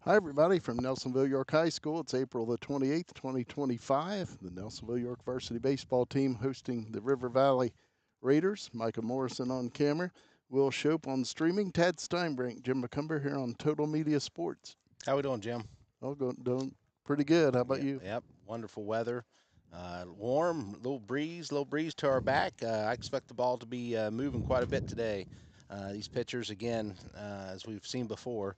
Hi, everybody from Nelsonville-York High School. It's April the 28th, 2025. The Nelsonville-York varsity baseball team hosting the River Valley Raiders. Micah Morrison on camera. Will Shope on streaming. Tad Steinbrink, Jim McCumber here on Total Media Sports. How we doing, Jim? Doing pretty good. How about Yeah, you? yep. Wonderful weather. Warm, little breeze to our back. I expect the ball to be moving quite a bit today. These pitchers, again, as we've seen before,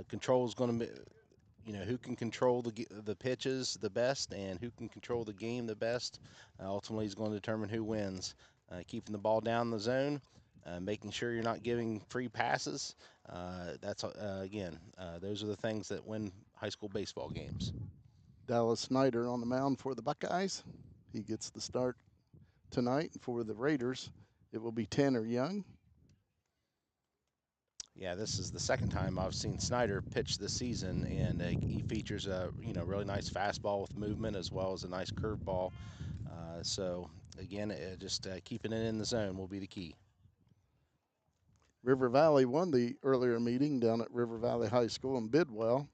control is going to be, who can control the pitches the best and who can control the game the best. Ultimately, is going to determine who wins. Keeping the ball down the zone, making sure you're not giving free passes. Those are the things that win high school baseball games. Dallas Snyder on the mound for the Buckeyes. He gets the start tonight for the Raiders. It will be Tanner Young. Yeah, this is the second time I've seen Snyder pitch this season, and he features a really nice fastball with movement as well as a nice curveball. So again, just keeping it in the zone will be the key. River Valley won the earlier meeting down at River Valley High School in Bidwell.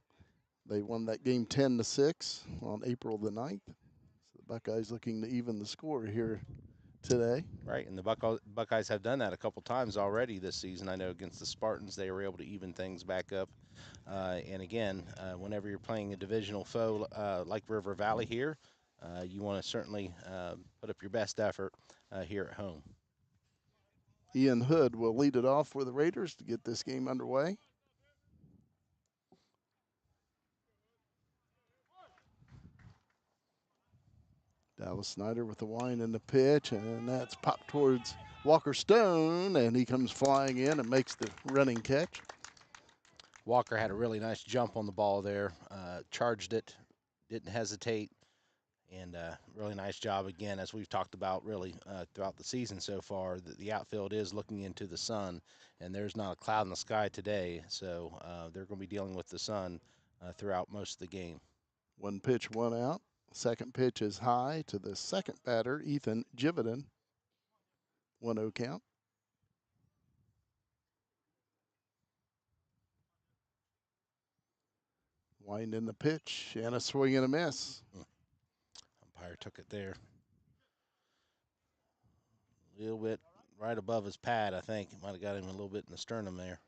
They won that game 10-6 on April the 9th. So the Buckeyes looking to even the score here today. Right, and the Buckeyes have done that a couple times already this season. I know against the Spartans they were able to even things back up. And again, whenever you're playing a divisional foe like River Valley here, you want to certainly put up your best effort here at home. Ian Hood will lead it off for the Raiders to get this game underway. Dallas Snyder with the wind and the pitch, and that's popped towards Walker Stone, and he comes flying in and makes the running catch. Walker had a really nice jump on the ball there, charged it, didn't hesitate, and really nice job again, as we've talked about really throughout the season so far. The outfield is looking into the sun, and there's not a cloud in the sky today, so they're going to be dealing with the sun throughout most of the game. One pitch, one out. Second pitch is high to the second batter, Ethan Jividen. 1-0 count. Wind in the pitch, and a swing and a miss. Umpire took it there. A little bit right above his pad, I think. It might have got him a little bit in the sternum there.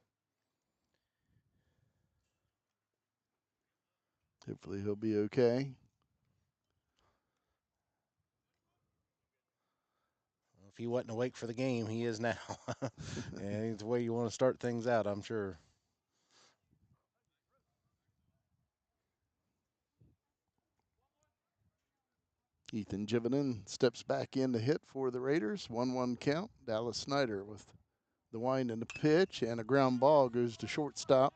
Hopefully he'll be okay. If he wasn't awake for the game, he is now. And it's the way you want to start things out, I'm sure. Ethan Jividen steps back in to hit for the Raiders. 1-1 count. Dallas Snyder with the wind and the pitch, and a ground ball goes to shortstop.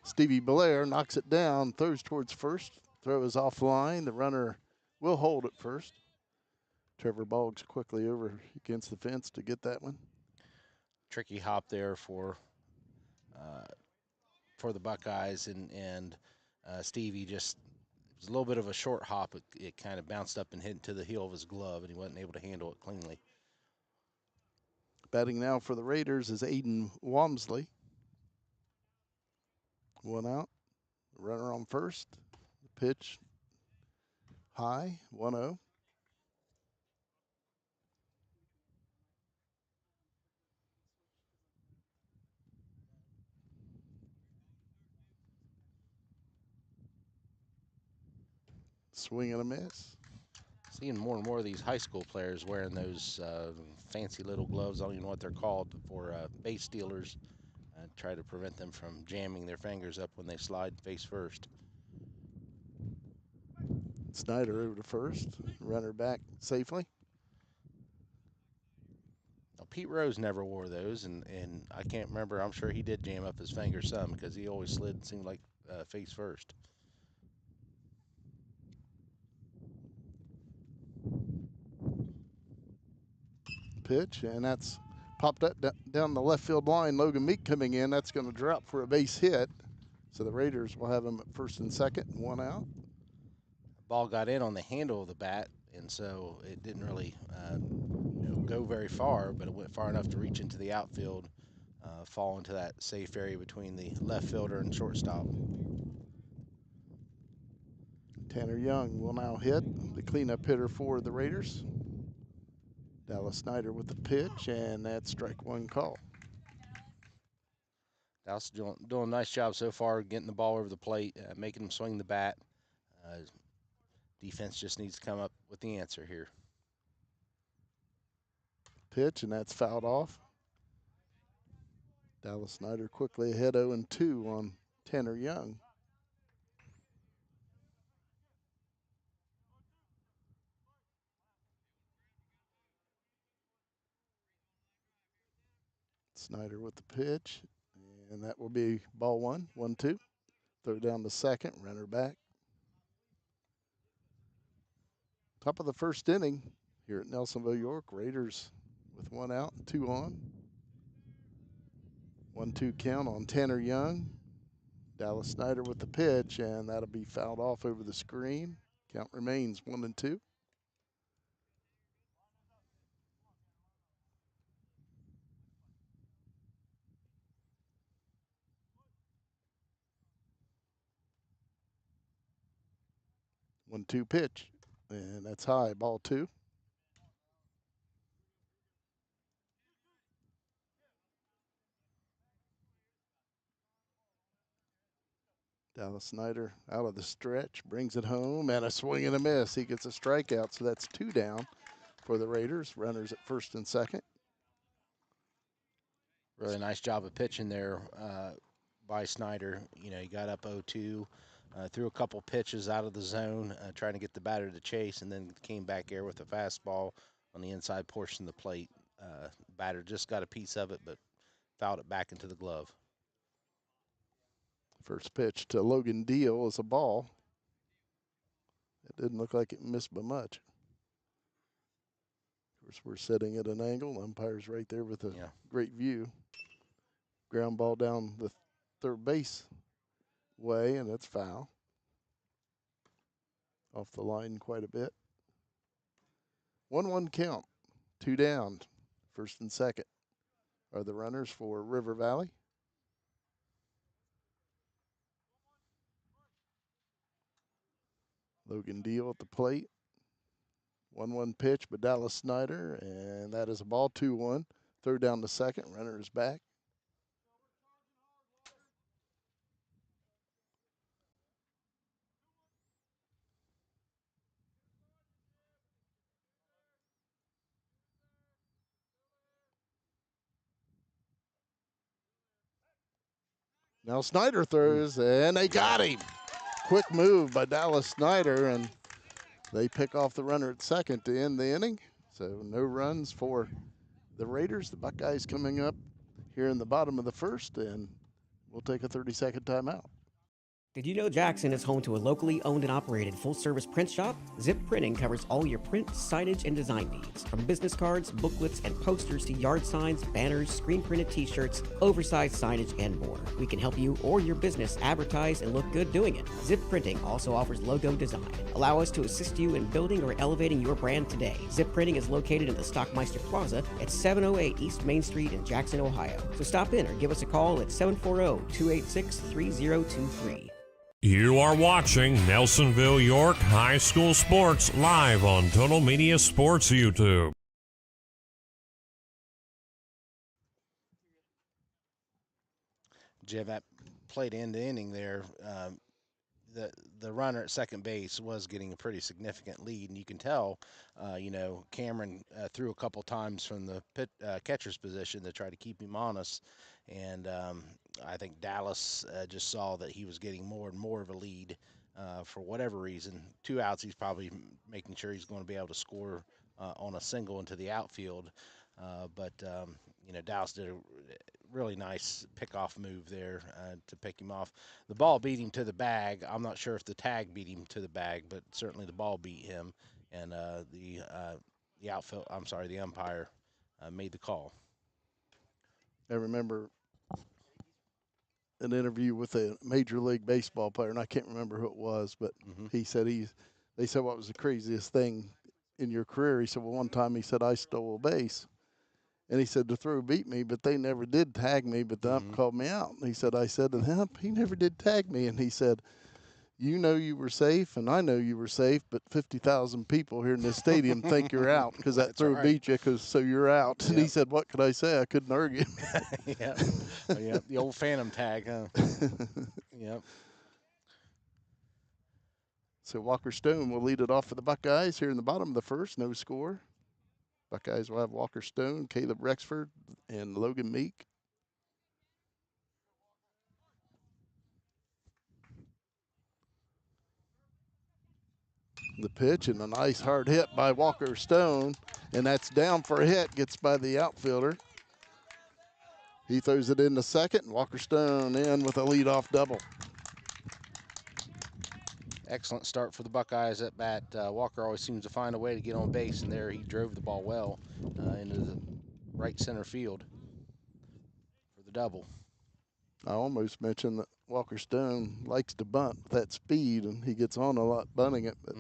Stevie Blair knocks it down, throws towards first. Throw is offline. The runner will hold at first. Trevor Boggs quickly over against the fence to get that one. Tricky hop there uh, for the Buckeyes, and Stevie just it was a little bit of a short hop. It kind of bounced up and hit into the heel of his glove, and he wasn't able to handle it cleanly. Batting now for the Raiders is Aiden Walmsley. One out. Runner on first. The pitch high. 1-0. Swing and a miss. Seeing more and more of these high school players wearing those fancy little gloves. I don't even know what they're called for base stealers. Try to prevent them from jamming their fingers up when they slide face first. Snyder over to first. Runner back safely. Now, Pete Rose never wore those, and I can't remember. I'm sure he did jam up his fingers some because he always slid, seemed like face first. Pitch, and that's popped up down the left field line. Logan Meek coming in. That's going to drop for a base hit. So the Raiders will have him at first and second, one out. Ball got in on the handle of the bat, and so it didn't really go very far, but it went far enough to reach into the outfield, fall into that safe area between the left fielder and shortstop. Tanner Young will now hit, the cleanup hitter for the Raiders. Dallas Snyder with the pitch, and that's strike one call. Dallas doing a nice job so far getting the ball over the plate, making him swing the bat. Defense just needs to come up with the answer here. Pitch, and that's fouled off. Dallas Snyder quickly ahead 0-2 on Tanner Young. Snyder with the pitch, and that will be ball one, 1-2. Throw down to second, runner back. Top of the first inning here at Nelsonville-York. Raiders with one out and two on. 1-2 count on Tanner Young. Dallas Snyder with the pitch, and that'll be fouled off over the screen. Count remains 1-2. One-two pitch, and that's high, ball two. Dallas Snyder out of the stretch, brings it home, and a swing and a miss. He gets a strikeout, so that's two down for the Raiders. Runners at first and second. Really nice job of pitching there by Snyder. You know, he got up 0-2, threw a couple pitches out of the zone, trying to get the batter to chase, and then came back there with a fastball on the inside portion of the plate. Batter just got a piece of it, but fouled it back into the glove. First pitch to Logan Deal is a ball. It didn't look like it missed by much. Of course, we're sitting at an angle. Umpire's right there with a great view. Ground ball down the third base way, and it's foul. Off the line quite a bit. 1-1 count. Two down. First and second are the runners for River Valley. Logan Deal at the plate. 1-1 pitch by Dallas Snyder, and that is a ball. 2-1. Throw down to second. Runner is back. Now Snyder throws, and they got him. Quick move by Dallas Snyder, and they pick off the runner at second to end the inning. So no runs for the Raiders. The Buckeyes coming up here in the bottom of the first, and we'll take a 30-second timeout. Did you know Jackson is home to a locally owned and operated full-service print shop? Zip Printing covers all your print, signage, and design needs. From business cards, booklets, and posters to yard signs, banners, screen-printed t-shirts, oversized signage, and more. We can help you or your business advertise and look good doing it. Zip Printing also offers logo design. Allow us to assist you in building or elevating your brand today. Zip Printing is located in the Stockmeister Plaza at 708 East Main Street in Jackson, Ohio. So stop in or give us a call at 740-286-3023. You are watching Nelsonville-York High School Sports live on Total Media Sports YouTube. Jim, that played end to inning there. The runner at second base was getting a pretty significant lead, and you can tell, Cameron threw a couple times from the catcher's position to try to keep him honest, and I think Dallas just saw that he was getting more and more of a lead for whatever reason. 2 outs, he's probably making sure he's going to be able to score on a single into the outfield, but Dallas did a really nice pickoff move there to pick him off. The ball beat him to the bag. I'm not sure if the tag beat him to the bag, but certainly the ball beat him, and the umpire made the call. I remember an interview with a Major League Baseball player, and I can't remember who it was, but he said they said, what was the craziest thing in your career? He said, well, one time he said, I stole a base. And he said, the throw beat me, but they never did tag me, but the ump called me out. And he said, I said to him, he never did tag me. And he said, You know you were safe, and I know you were safe, but 50,000 people here in this stadium think you're out because that That's throw right. beat you, so you're out. And he Yep. said, what could I say? I couldn't argue. Yep. Oh, yeah, the old phantom tag, huh? Yep. So Walker Stone will lead it off for the Buckeyes here in the bottom of the first. No score. Buckeyes will have Walker Stone, Caleb Rexford, and Logan Meek. The pitch and a nice hard hit by Walker Stone, and that's down for a hit, gets by the outfielder. He throws it in the second, and Walker Stone in with a leadoff double. Excellent start for the Buckeyes at bat. Walker always seems to find a way to get on base, and there he drove the ball well into the right center field for the double. I almost mentioned that Walker Stone likes to bunt with that speed, and he gets on a lot bunting it. But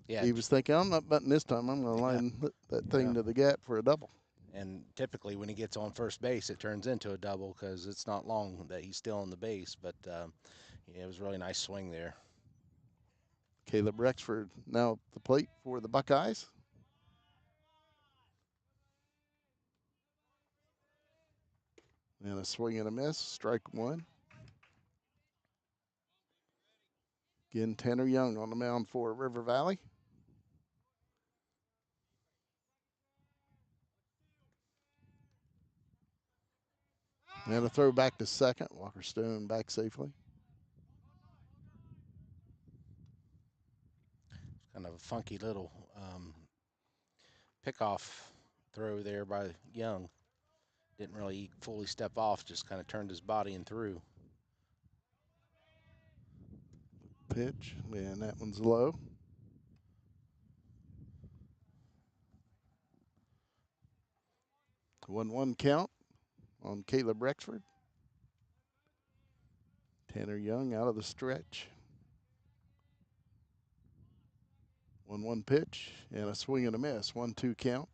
Yeah, he was thinking, I'm not bunting this time. I'm going to line that thing to the gap for a double. and typically when he gets on first base, it turns into a double because it's not long that he's still on the base. But yeah, it was a really nice swing there. Caleb Rexford now at the plate for the Buckeyes. And a swing and a miss, strike one. Again, Tanner Young on the mound for River Valley. And a throw back to second. Walker Stone back safely. Kind of a funky little pickoff throw there by Young. Didn't really fully step off, just kind of turned his body and threw. Pitch, and that one's low. The 1-1 count on Caleb Rexford. Tanner Young out of the stretch. 1-1 pitch and a swing and a miss. 1-2 count.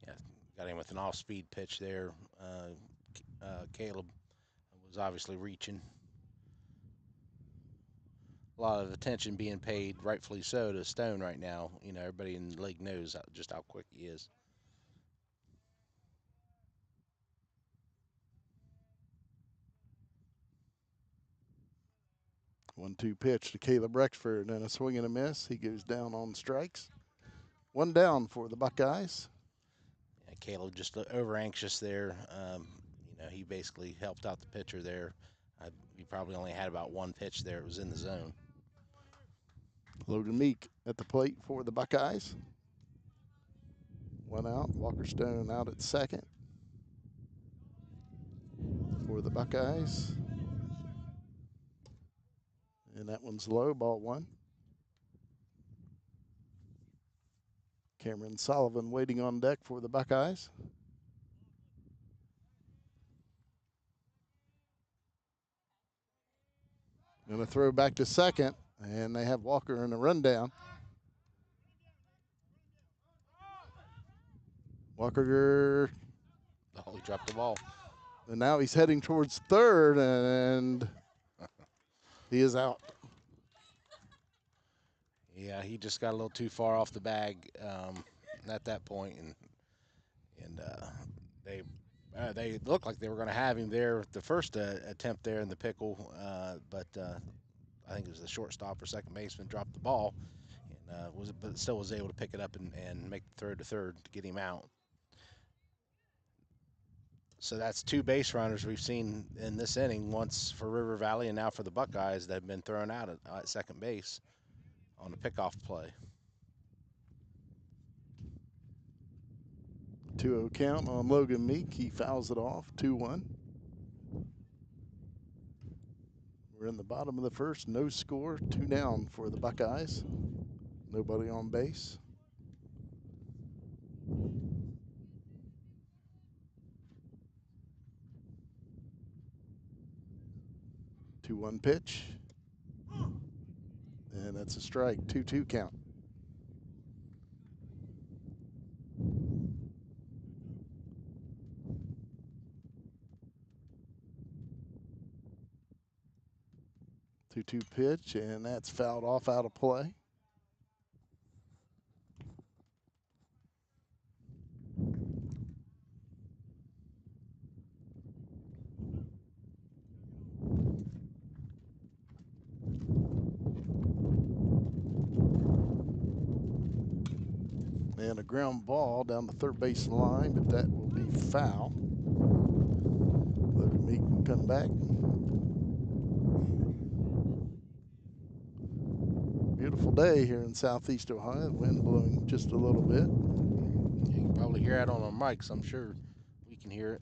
Yeah, got him with an off-speed pitch there. Caleb was obviously reaching. A lot of attention being paid, rightfully so, to Stone right now. You know, everybody in the league knows just how quick he is. 1-2 pitch to Caleb Rexford and a swing and a miss. He goes down on strikes. One down for the Buckeyes. Yeah, Caleb just over anxious there. You know, he basically helped out the pitcher there. He probably only had about one pitch there. It was in the zone. Logan Meek at the plate for the Buckeyes. One out. Walker Stone out at second for the Buckeyes. And that one's low, ball one. Cameron Sullivan waiting on deck for the Buckeyes. And a throw back to second, and they have Walker in a rundown. Walker, Oh, he dropped the ball. and now he's heading towards third, and he is out. Yeah, he just got a little too far off the bag at that point, and they looked like they were going to have him there the first attempt there in the pickle, but I think it was the shortstop or second baseman dropped the ball, and but still was able to pick it up and make the throw to third to get him out. So that's two base runners we've seen in this inning, once for River Valley and now for the Buckeyes, that have been thrown out at second base on a pickoff play. 2-0 count on Logan Meek. He fouls it off, 2-1. We're in the bottom of the first, no score, 2 down for the Buckeyes. Nobody on base. Two-one pitch. And that's a strike, 2-2 count. 2-2 pitch, and that's fouled off out of play. And a ground ball down the third base line, but that will be foul. Logan Meek will come back. Beautiful day here in southeast Ohio. Wind blowing just a little bit. You can probably hear it on our mics. I'm sure we can hear it.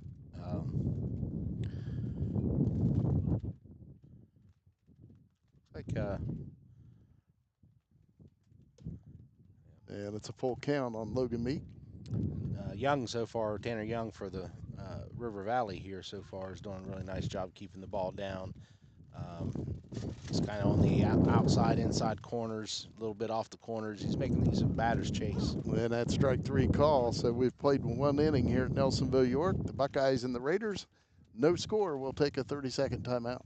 And it's a full count on Logan Meek. Young so far, Tanner Young for the River Valley here so far is doing a really nice job keeping the ball down. He's kind of on the outside, inside corners, a little bit off the corners. He's making these a batter's chase. And that strike three call. So we've played one inning here at Nelsonville-York. The Buckeyes and the Raiders, no score. We'll take a 30-second timeout.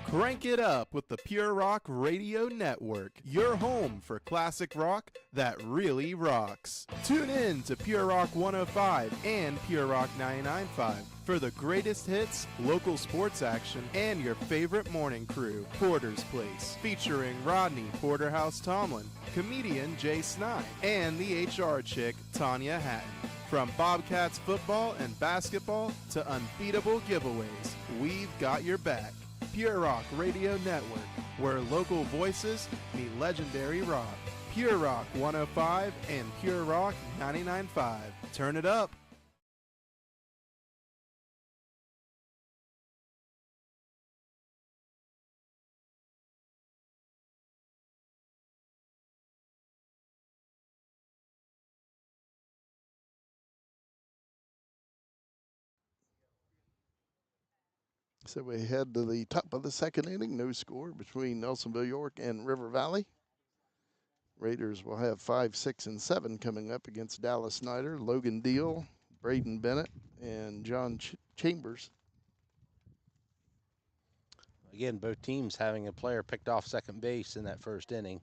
Crank it up with the Pure Rock Radio Network, your home for classic rock that really rocks. Tune in to Pure Rock 105 and Pure Rock 99.5 for the greatest hits, local sports action, and your favorite morning crew, Porter's Place, featuring Rodney Porterhouse Tomlin, comedian Jay Snide, and the HR chick, Tanya Hatton. From Bobcats football and basketball to unbeatable giveaways, we've got your back. Pure Rock Radio Network, where local voices meet legendary rock. Pure Rock 105 and Pure Rock 99.5. Turn it up. So we head to the top of the second inning. No score between Nelsonville-York and River Valley. Raiders will have 5, 6, and 7 coming up against Dallas Snyder, Logan Deal, Braden Bennett, and John Chambers. Again, both teams having a player picked off second base in that first inning.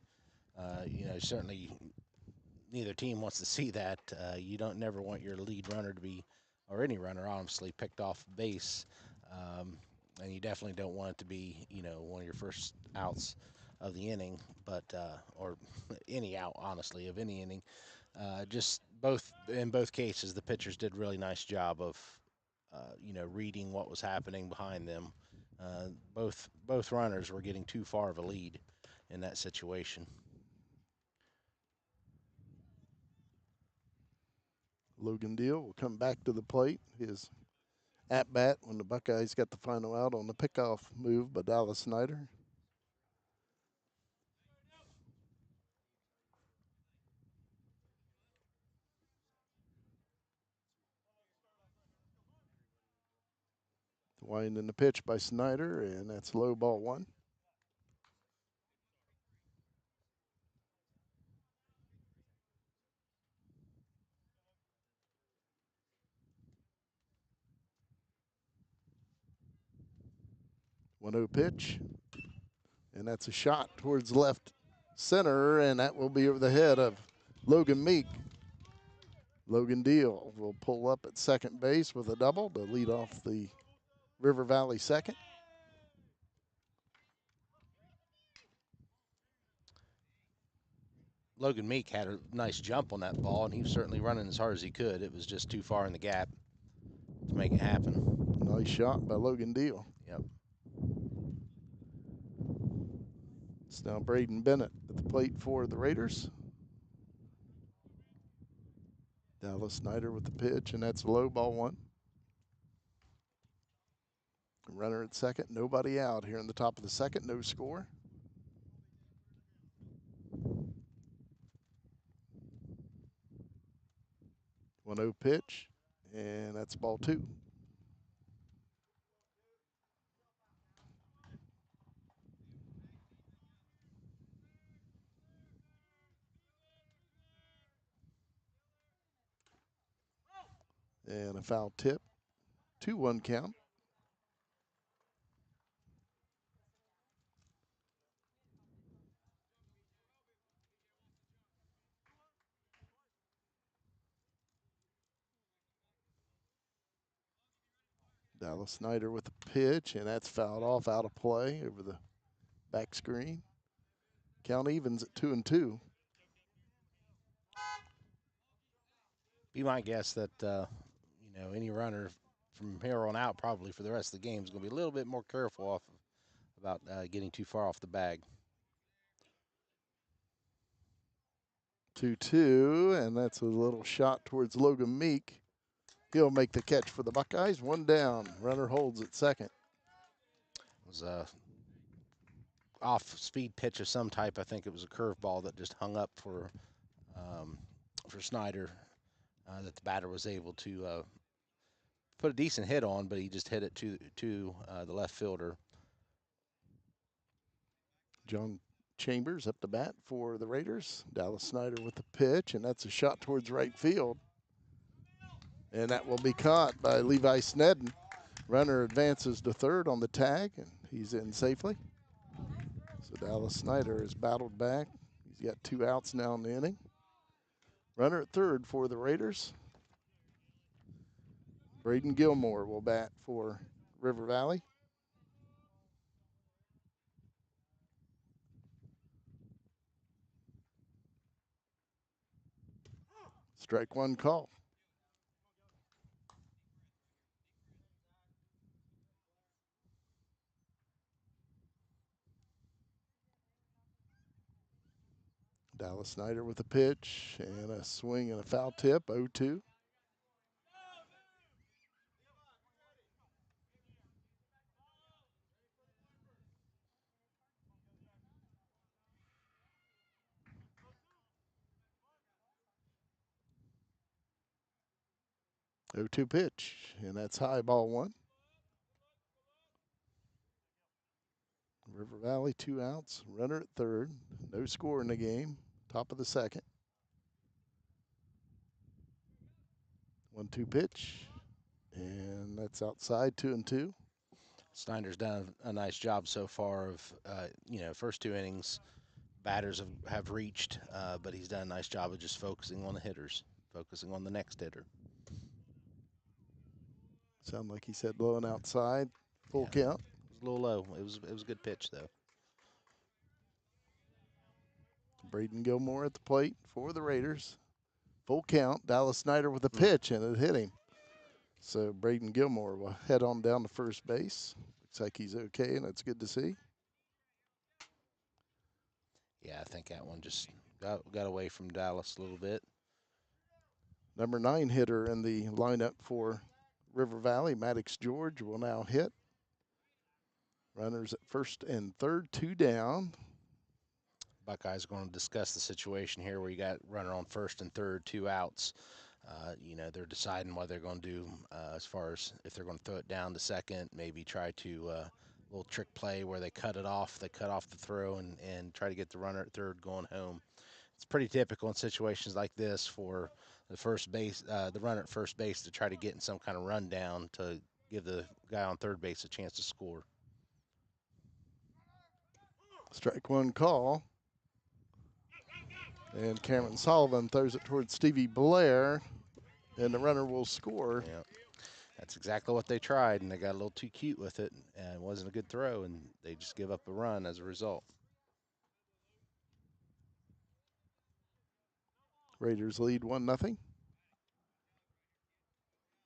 Certainly neither team wants to see that. You don't never want your lead runner to be, or any runner, honestly, picked off base. And you definitely don't want it to be, one of your first outs of the inning, or any out, honestly, of any inning. In both cases, the pitchers did a really nice job of, reading what was happening behind them. Both runners were getting too far of a lead in that situation. Logan Deal will come back to the plate. His at bat when the Buckeyes got the final out on the pickoff move by Dallas Snyder. Wind in the pitch by Snyder, and that's low ball one. One 0 pitch, and that's a shot towards left center, and that will be over the head of Logan Meek. Logan Deal will pull up at second base with a double to lead off the River Valley second. Logan Meek had a nice jump on that ball, and he was certainly running as hard as he could. It was just too far in the gap to make it happen. Nice shot by Logan Deal. Yep. It's now Braden Bennett at the plate for the Raiders. Dallas Snyder with the pitch, and that's low ball one. Runner at second, nobody out here in the top of the second, no score. One 0 pitch, and that's ball two. And a foul tip 2-1 count. Dallas Snyder with the pitch, and that's fouled off out of play over the back screen. Count evens at 2-2. Be my guess that any runner from here on out, probably for the rest of the game, is going to be a little bit more careful about getting too far off the bag. 2-2, and that's a little shot towards Logan Meek. He'll make the catch for the Buckeyes. 1 down. Runner holds at second. It was a off-speed pitch of some type. I think it was a curveball that just hung up for Snyder, that the batter was able to put a decent hit on, but he just hit it to the left fielder. John Chambers up to bat for the Raiders. Dallas Snyder with the pitch, and that's a shot towards right field. And that will be caught by Levi Snedden. Runner advances to third on the tag, and he's in safely. So Dallas Snyder has battled back. He's got 2 outs now in the inning. Runner at third for the Raiders. Braden Gilmore will bat for River Valley. Strike 1 call. Dallas Snyder with a pitch and a swing and a foul tip, 0-2. Pitch, and that's high, ball 1. River Valley 2 outs, runner at third, no score in the game, top of the second. 1-2 pitch, and that's outside, 2-2. Snyder's done a nice job so far of, first 2 innings, batters have reached, but he's done a nice job of just focusing on the hitters, focusing on the next hitter. Sound like he said low and outside, full count. It was a little low. It was a good pitch, though. Braden Gilmore at the plate for the Raiders. Full count. Dallas Snyder with a pitch, and it hit him. So Braden Gilmore will head on down to first base. Looks like he's okay, and that's good to see. Yeah, I think that one just got away from Dallas a little bit. Number 9 hitter in the lineup for River Valley, Maddox George, will now hit. Runners at first and third, 2 down. Buckeyes are going to discuss the situation here where you got runner on first and third, 2 outs. They're deciding what they're going to do as far as if they're going to throw it down to second, maybe try to little trick play where they cut off the throw and try to get the runner at third going home. It's pretty typical in situations like this for the runner at first base to try to get in some kind of rundown to give the guy on third base a chance to score. Strike 1 call. And Cameron Sullivan throws it towards Stevie Blair, and the runner will score. Yeah, that's exactly what they tried, and they got a little too cute with it, and it wasn't a good throw, and they just give up a run as a result. Raiders lead 1-0.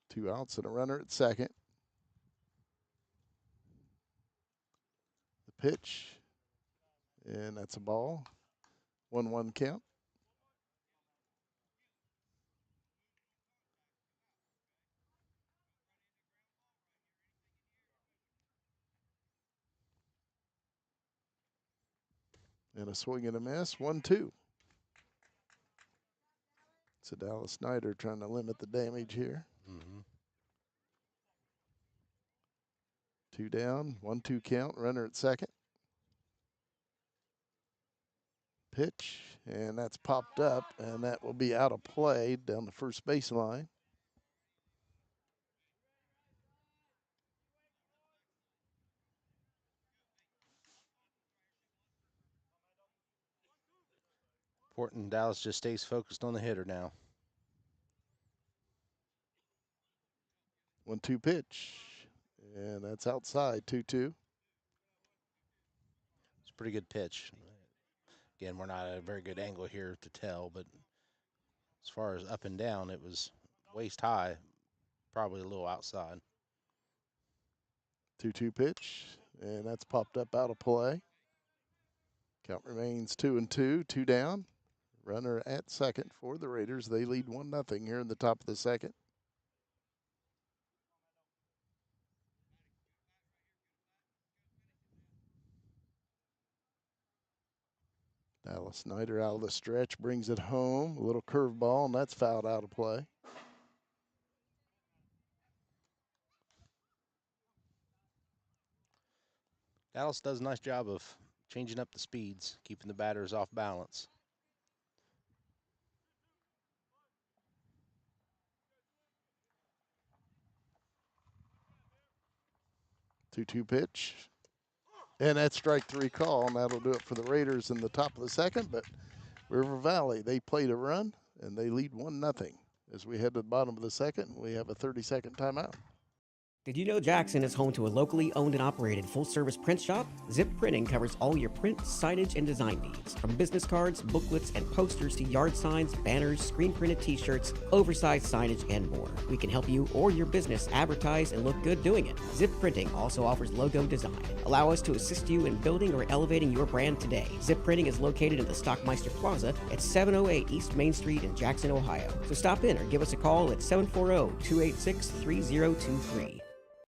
2 outs and a runner at second. The pitch, and that's a ball. 1-1 count. And a swing and a miss, 1-2. So Dallas Snyder trying to limit the damage here. 2 down, 1-2 count, runner at second. Pitch, and that's popped up, and that will be out of play down the first baseline. Important Dallas just stays focused on the hitter now. 1-2 pitch. And that's outside, 2-2. It's a pretty good pitch. Again, we're not at a very good angle here to tell, but as far as up and down, it was waist high, probably a little outside. 2-2 pitch. And that's popped up out of play. Count remains 2-2, 2 down. Runner at second for the Raiders. They lead 1-0 here in the top of the second. Dallas Snyder out of the stretch, brings it home. A little curveball, and that's fouled out of play. Dallas does a nice job of changing up the speeds, keeping the batters off balance. 2-2 pitch. And that's strike three call, and that'll do it for the Raiders in the top of the second. But River Valley, they played a run, and they lead 1-0. As we head to the bottom of the second, we have a 30-second timeout. Did you know Jackson is home to a locally owned and operated full-service print shop? Zip Printing covers all your print, signage, and design needs. From business cards, booklets, and posters to yard signs, banners, screen-printed t-shirts, oversized signage, and more. We can help you or your business advertise and look good doing it. Zip Printing also offers logo design. Allow us to assist you in building or elevating your brand today. Zip Printing is located in the Stockmeister Plaza at 708 East Main Street in Jackson, Ohio. So stop in or give us a call at 740-286-3023.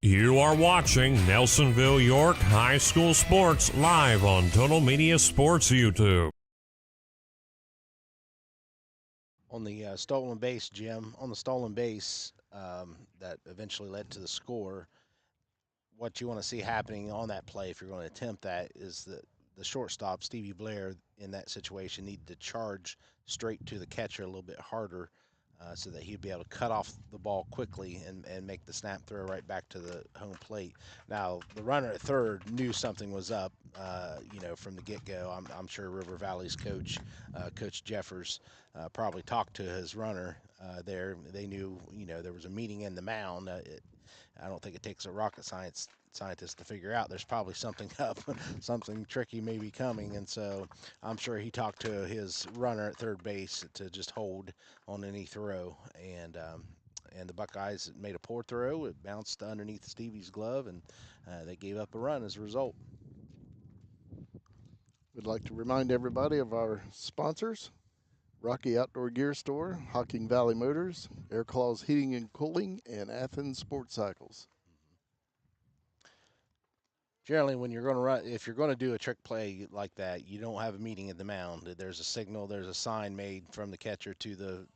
You are watching Nelsonville-York High School Sports live on Total Media Sports YouTube. On the stolen base, Jim, on the stolen base that eventually led to the score, what you want to see happening on that play, if you're going to attempt that, is that the shortstop, Stevie Blair, in that situation, needed to charge straight to the catcher a little bit harder so that he'd be able to cut off the ball quickly and make the snap throw right back to the home plate. Now, the runner at third knew something was up, from the get-go. I'm sure River Valley's coach, Coach Jeffers, probably talked to his runner there. They knew, there was a meeting in the mound. I don't think it takes a rocket scientist to figure out there's probably something up, something tricky may be coming, and so I'm sure he talked to his runner at third base to just hold on any throw, and the Buckeyes made a poor throw. It bounced underneath Stevie's glove, and they gave up a run as a result. We'd like to remind everybody of our sponsors: Rocky Outdoor Gear Store, Hocking Valley Motors, Air Claws Heating and Cooling, and Athens Sports Cycles. Generally, when you're going to run, if you're going to do a trick play like that, you don't have a meeting at the mound. There's a signal, there's a sign made from the catcher to the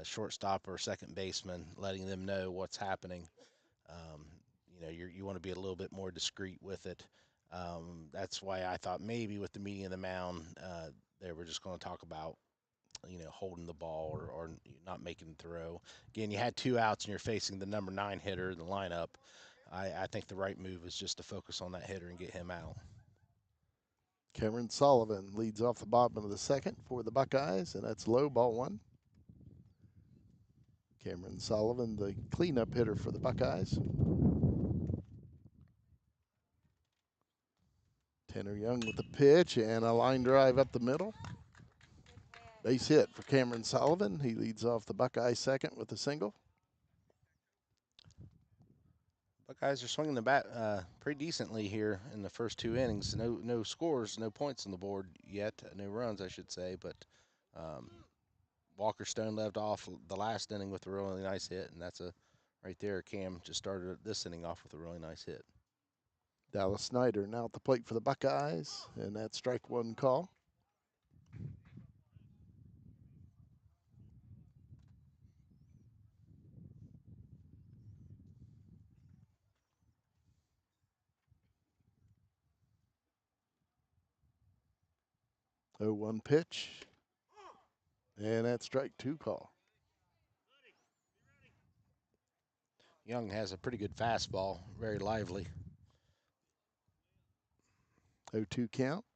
shortstop or second baseman, letting them know what's happening. You want to be a little bit more discreet with it. That's why I thought maybe with the meeting of the mound, they were just going to talk about holding the ball or not making the throw. Again, you had 2 outs and you're facing the number 9 hitter in the lineup. I think the right move is just to focus on that hitter and get him out. Cameron Sullivan leads off the bottom of the second for the Buckeyes, and that's low, ball 1. Cameron Sullivan, the cleanup hitter for the Buckeyes. Tanner Young with the pitch and a line drive up the middle. Base hit for Cameron Sullivan. He leads off the Buckeye second with a single. Buckeyes are swinging the bat pretty decently here in the first 2 innings. No scores, no points on the board yet. No runs, I should say. But Walker Stone left off the last inning with a really nice hit, and that's right there. Cam just started this inning off with a really nice hit. Dallas Snyder now at the plate for the Buckeyes, and that's strike 1 call. Oh, 1 pitch, and that's strike 2 call. Young has a pretty good fastball, very lively. 0-2 count.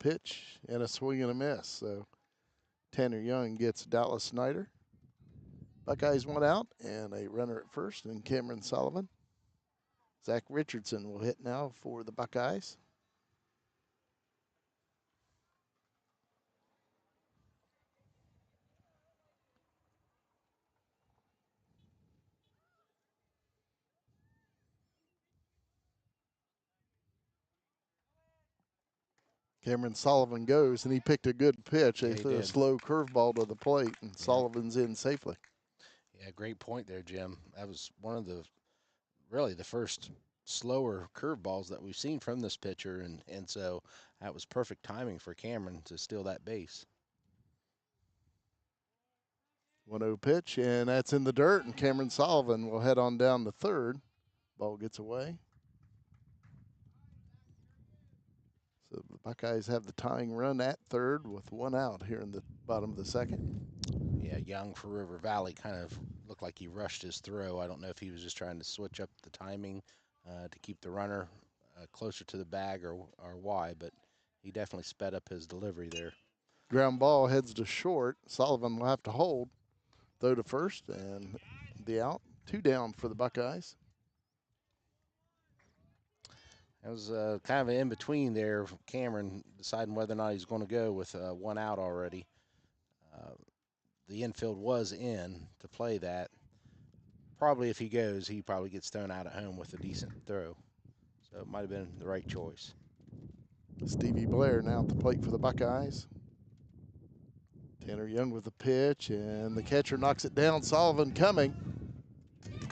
pitch and a swing and a miss. So Tanner Young gets Dallas Snyder. Buckeyes one out and a runner at first, and Cameron Sullivan. Zach Richardson will hit now for the Buckeyes. Cameron Sullivan goes, and he picked a good pitch. Yeah, They he threw a did. slow curveball to the plate, and Yeah. Sullivan's in safely. Yeah, great point there, Jim. That was one of the really the first slower curveballs that we've seen from this pitcher, and so that was perfect timing for Cameron to steal that base. 1-0 pitch, and that's in the dirt, and Cameron Sullivan will head on down to third. Ball gets away. So the Buckeyes have the tying run at third with one out here in the bottom of the second. Yeah, Young for River Valley kind of looked like he rushed his throw. I don't know if he was just trying to switch up the timing to keep the runner closer to the bag or why, but he definitely sped up his delivery there. Ground ball heads to short. Sullivan will have to hold. Throw to first, and the out. 2 down for the Buckeyes. That was kind of an in-between there. Cameron deciding whether or not he's going to go with one out already. The infield was in to play that. Probably if he goes, he probably gets thrown out at home with a decent throw. So it might have been the right choice. Stevie Blair now at the plate for the Buckeyes. Tanner Young with the pitch, and the catcher knocks it down. Sullivan coming.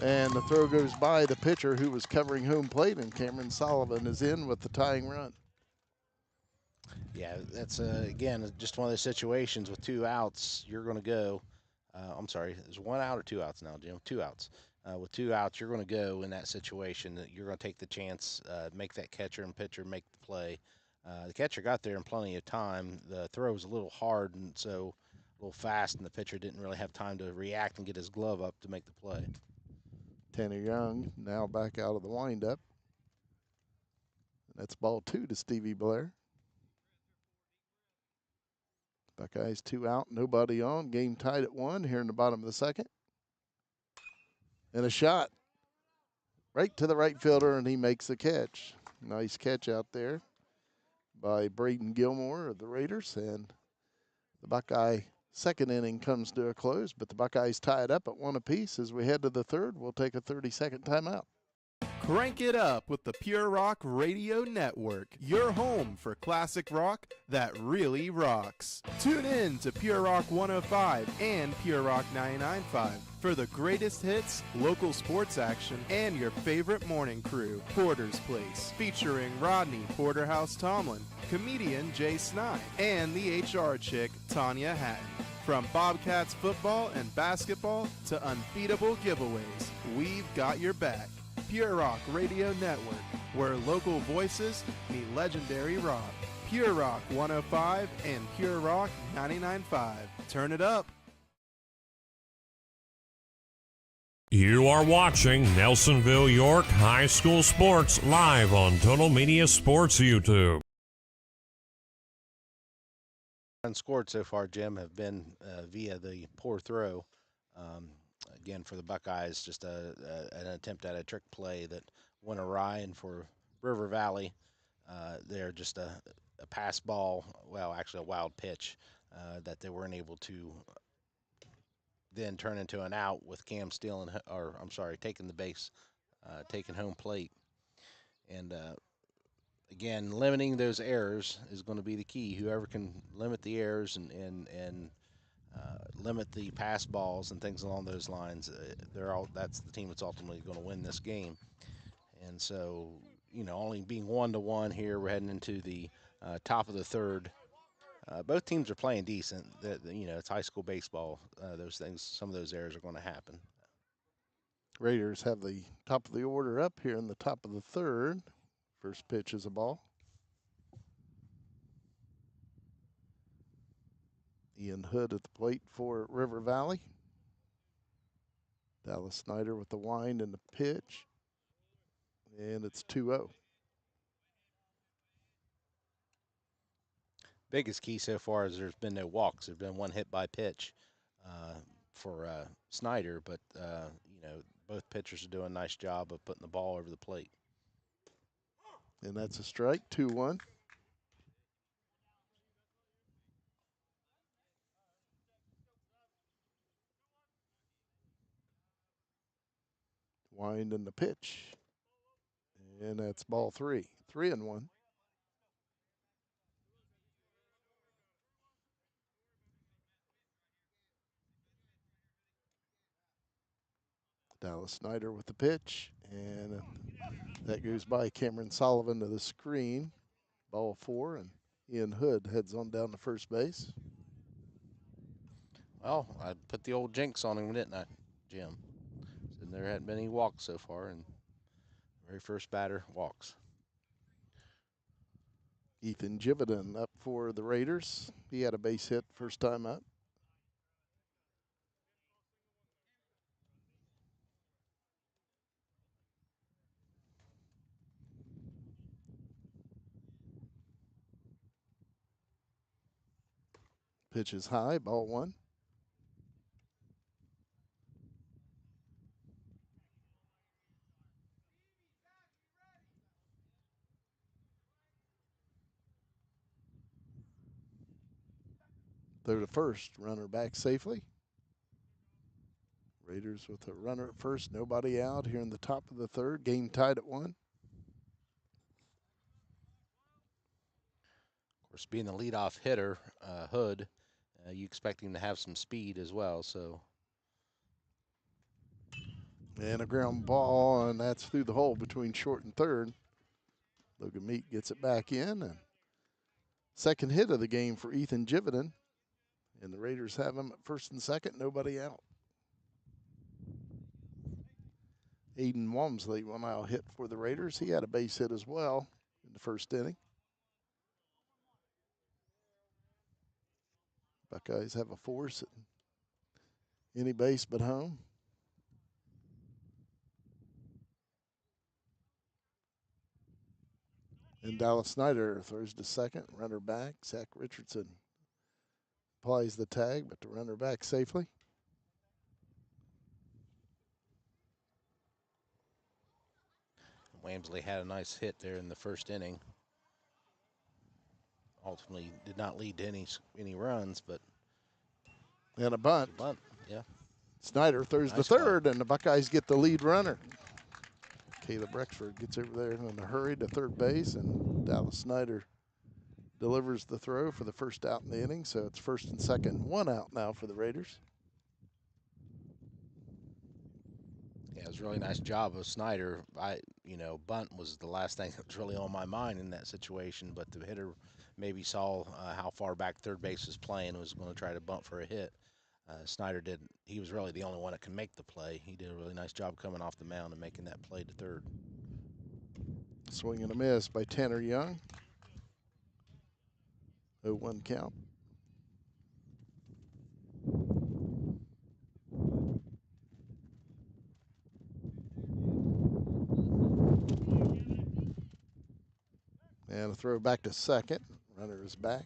And the throw goes by the pitcher who was covering home plate, and Cameron Sullivan is in with the tying run. Yeah, that's, again, just one of those situations with 2 outs, you're going to go. I'm sorry, there's 1 out or 2 outs now, Jim? 2 outs. With 2 outs, you're going to go in that situation. You're going to take the chance, make that catcher and pitcher make the play. The catcher got there in plenty of time. The throw was a little hard and so a little fast, and the pitcher didn't really have time to react and get his glove up to make the play. Tanner Young now back out of the windup. That's ball 2 to Stevie Blair. Buckeyes 2 out, nobody on. Game tied at 1 here in the bottom of the second. And a shot right to the right fielder, and he makes the catch. Nice catch out there by Braden Gilmore of the Raiders. And the Buckeye second inning comes to a close, but the Buckeyes tie it up at 1 apiece. As we head to the third, we'll take a 30-second timeout. Crank it up with the Pure Rock Radio Network, your home for classic rock that really rocks. Tune in to Pure Rock 105 and Pure Rock 99.5 for the greatest hits, local sports action, and your favorite morning crew, Porter's Place, featuring Rodney Porterhouse Tomlin, comedian Jay Snide, and the HR chick, Tanya Hatton. From Bobcats football and basketball to unbeatable giveaways, we've got your back. Pure Rock Radio Network, where local voices meet legendary rock. Pure Rock 105 and Pure Rock 99.5. Turn it up. You are watching Nelsonville-York High School Sports live on Total Media Sports YouTube. Unscored so far, Jim, have been via the poor throw. Again, for the Buckeyes, just an attempt at a trick play that went awry, and for River Valley, they're just a pass ball, well, actually a wild pitch that they weren't able to then turn into an out with Cam stealing, or I'm sorry, taking the base, taking home plate. And again, limiting those errors is going to be the key. Whoever can limit the errors and limit the pass balls and things along those lines, that's the team that's ultimately going to win this game. And so, only being 1-1 here, we're heading into the top of the third. Both teams are playing decent. It's high school baseball. Those things, some of those errors are going to happen. Raiders have the top of the order up here in the top of the third. First pitch is a ball. Ian Hood at the plate for River Valley. Dallas Snyder with the wind and the pitch. And it's 2-0. biggest key so far is there's been no walks. There's been one hit by pitch for Snyder, but both pitchers are doing a nice job of putting the ball over the plate. And that's a strike, 2-1. Wind in the pitch. And that's ball 3. 3-1. Dallas Snyder with the pitch. And that goes by Cameron Sullivan to the screen. Ball 4. And Ian Hood heads on down to first base. Well, I put the old jinx on him, didn't I, Jim? Said there hadn't been any walks so far, and very first batter walks. Ethan Jividen up for the Raiders. He had a base hit first time up. Pitch is high, ball 1. Throw to first, runner back safely. Raiders with a runner at first, nobody out here in the top of the third. Game tied at 1. Of course, being the leadoff hitter, Hood, you expect him to have some speed as well. So, And a ground ball, and that's through the hole between short and third. Logan Meat gets it back in, and second hit of the game for Ethan Jividen. And the Raiders have him at first and second, nobody out. Aiden Walmsley will now hit for the Raiders. He had a base hit as well in the first inning. Buckeyes have a force at any base but home. And Dallas Snyder throws to second, runner back. Zach Richardson applies the tag, but the runner back safely. Wamsley had a nice hit there in the first inning. Ultimately, did not lead to any runs, but And a bunt. a bunt, yeah. Snyder throws Nice to third, and the Buckeyes get the lead runner. Caleb Rexford gets over there in a hurry to third base, and Dallas Snyder delivers the throw for the first out in the inning. So it's first and second, 1 out now for the Raiders. Yeah, it was a really nice job of Snyder. Bunt was the last thing that was really on my mind in that situation, but the hitter maybe saw how far back third base was playing and was going to try to bunt for a hit. Snyder didn't. He was really the only one that could make the play. He did a really nice job coming off the mound and making that play to third. Swing and a miss by Tanner Young. 0-1 count. And a throw back to second. Runner is back.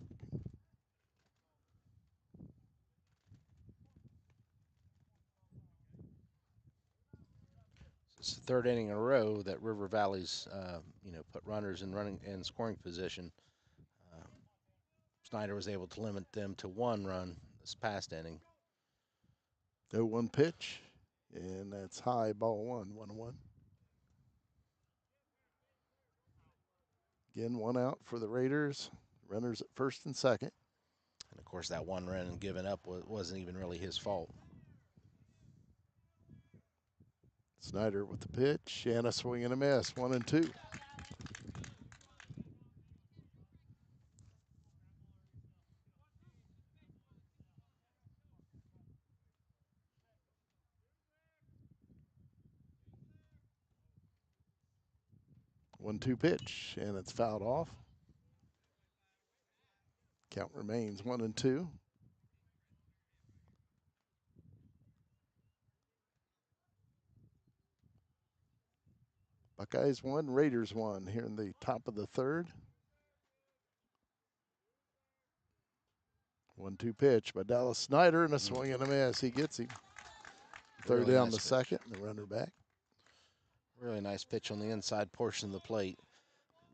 It's the third inning in a row that River Valley's, put runners in running and scoring position. Snyder was able to limit them to 1 run this past inning. 0-1 pitch, and that's high, ball 1, 1-1. Again, 1 out for the Raiders. Runners at first and second. And of course, that 1 run given up wasn't even really his fault. Snyder with the pitch, and a swing and a miss, 1-2. One-two pitch, and it's fouled off. Count remains 1-2. Buckeyes 1, Raiders 1 here in the top of the third. 1-2 pitch by Dallas Snyder and a swing and a miss. He gets him. Throw Really down nice the pitch. second and the runner back. Really nice pitch on the inside portion of the plate.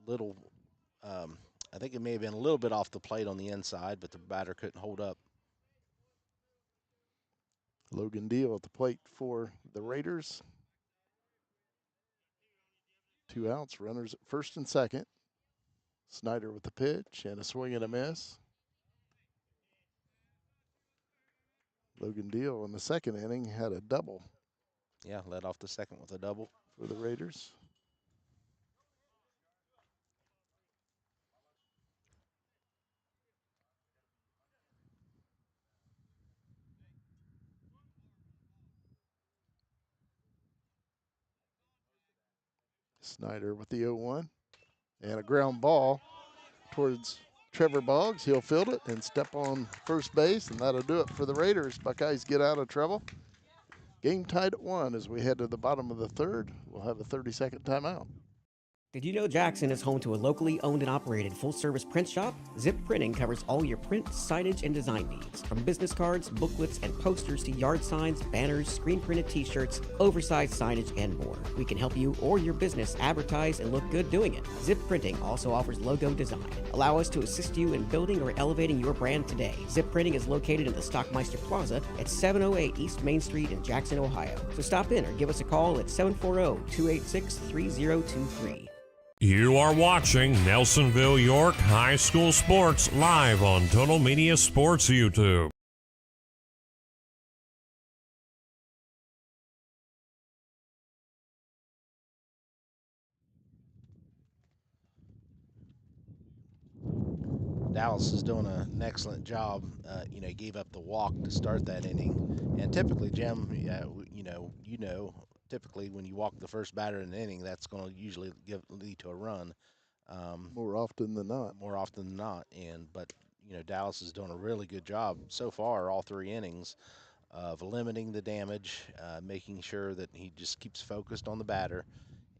Little, I think it may have been a little bit off the plate on the inside, but the batter couldn't hold up. Logan Deal at the plate for the Raiders. 2 outs, runners at first and second. Snyder with the pitch and a swing and a miss. Logan Deal in the second inning had a double Yeah, led off the second with a double. for the Raiders. Snyder with the 0-1 and a ground ball towards Trevor Boggs. He'll field it and step on first base, and that'll do it for the Raiders. Buckeyes get out of trouble. Game tied at 1 as we head to the bottom of the third. We'll have a 30-second timeout. Did you know Jackson is home to a locally owned and operated full-service print shop? Zip Printing covers all your print, signage, and design needs. From business cards, booklets, and posters to yard signs, banners, screen-printed t-shirts, oversized signage, and more. We can help you or your business advertise and look good doing it. Zip Printing also offers logo design. Allow us to assist you in building or elevating your brand today. Zip Printing is located in the Stockmeister Plaza at 708 East Main Street in Jackson, Ohio. So stop in or give us a call at 740-286-3023. You are watching Nelsonville-York High School Sports live on Total Media Sports YouTube. Dallas is doing an excellent job. He gave up the walk to start that inning, and typically, Jim, typically when you walk the first batter in an inning, that's going to usually lead to a run. More often than not. More often than not, but Dallas is doing a really good job so far, all 3 innings, of limiting the damage, making sure that he just keeps focused on the batter,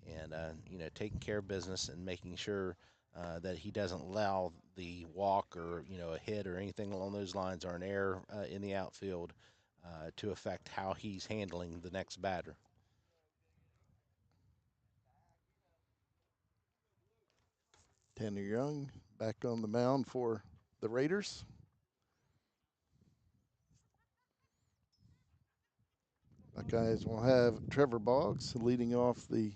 and taking care of business and making sure that he doesn't allow the walk or a hit or anything along those lines or an error in the outfield to affect how he's handling the next batter. Tanner Young back on the mound for the Raiders. Buckeyes will have Trevor Boggs leading off the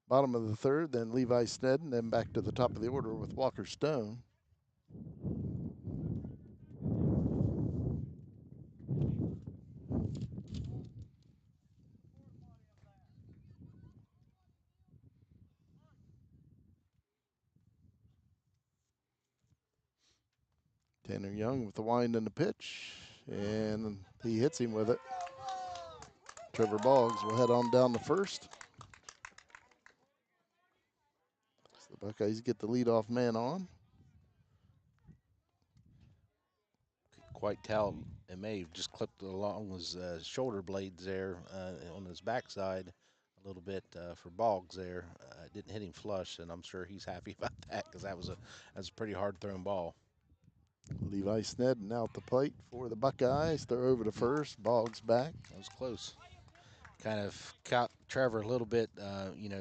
bottom of the third, then Levi Snedden, then back to the top of the order with Walker Stone. Tanner Young with the wind and the pitch, and he hits him with it. Trevor Boggs will head on down to first. So the Buckeyes get the leadoff man on. Quite tell it may have just clipped along his shoulder blades there on his backside a little bit for Boggs there. It didn't hit him flush, and I'm sure he's happy about that because that was a pretty hard thrown ball. Levi Snedden out the plate for the Buckeyes. They're over to first. Boggs back. That was close. Kind of caught Trevor a little bit,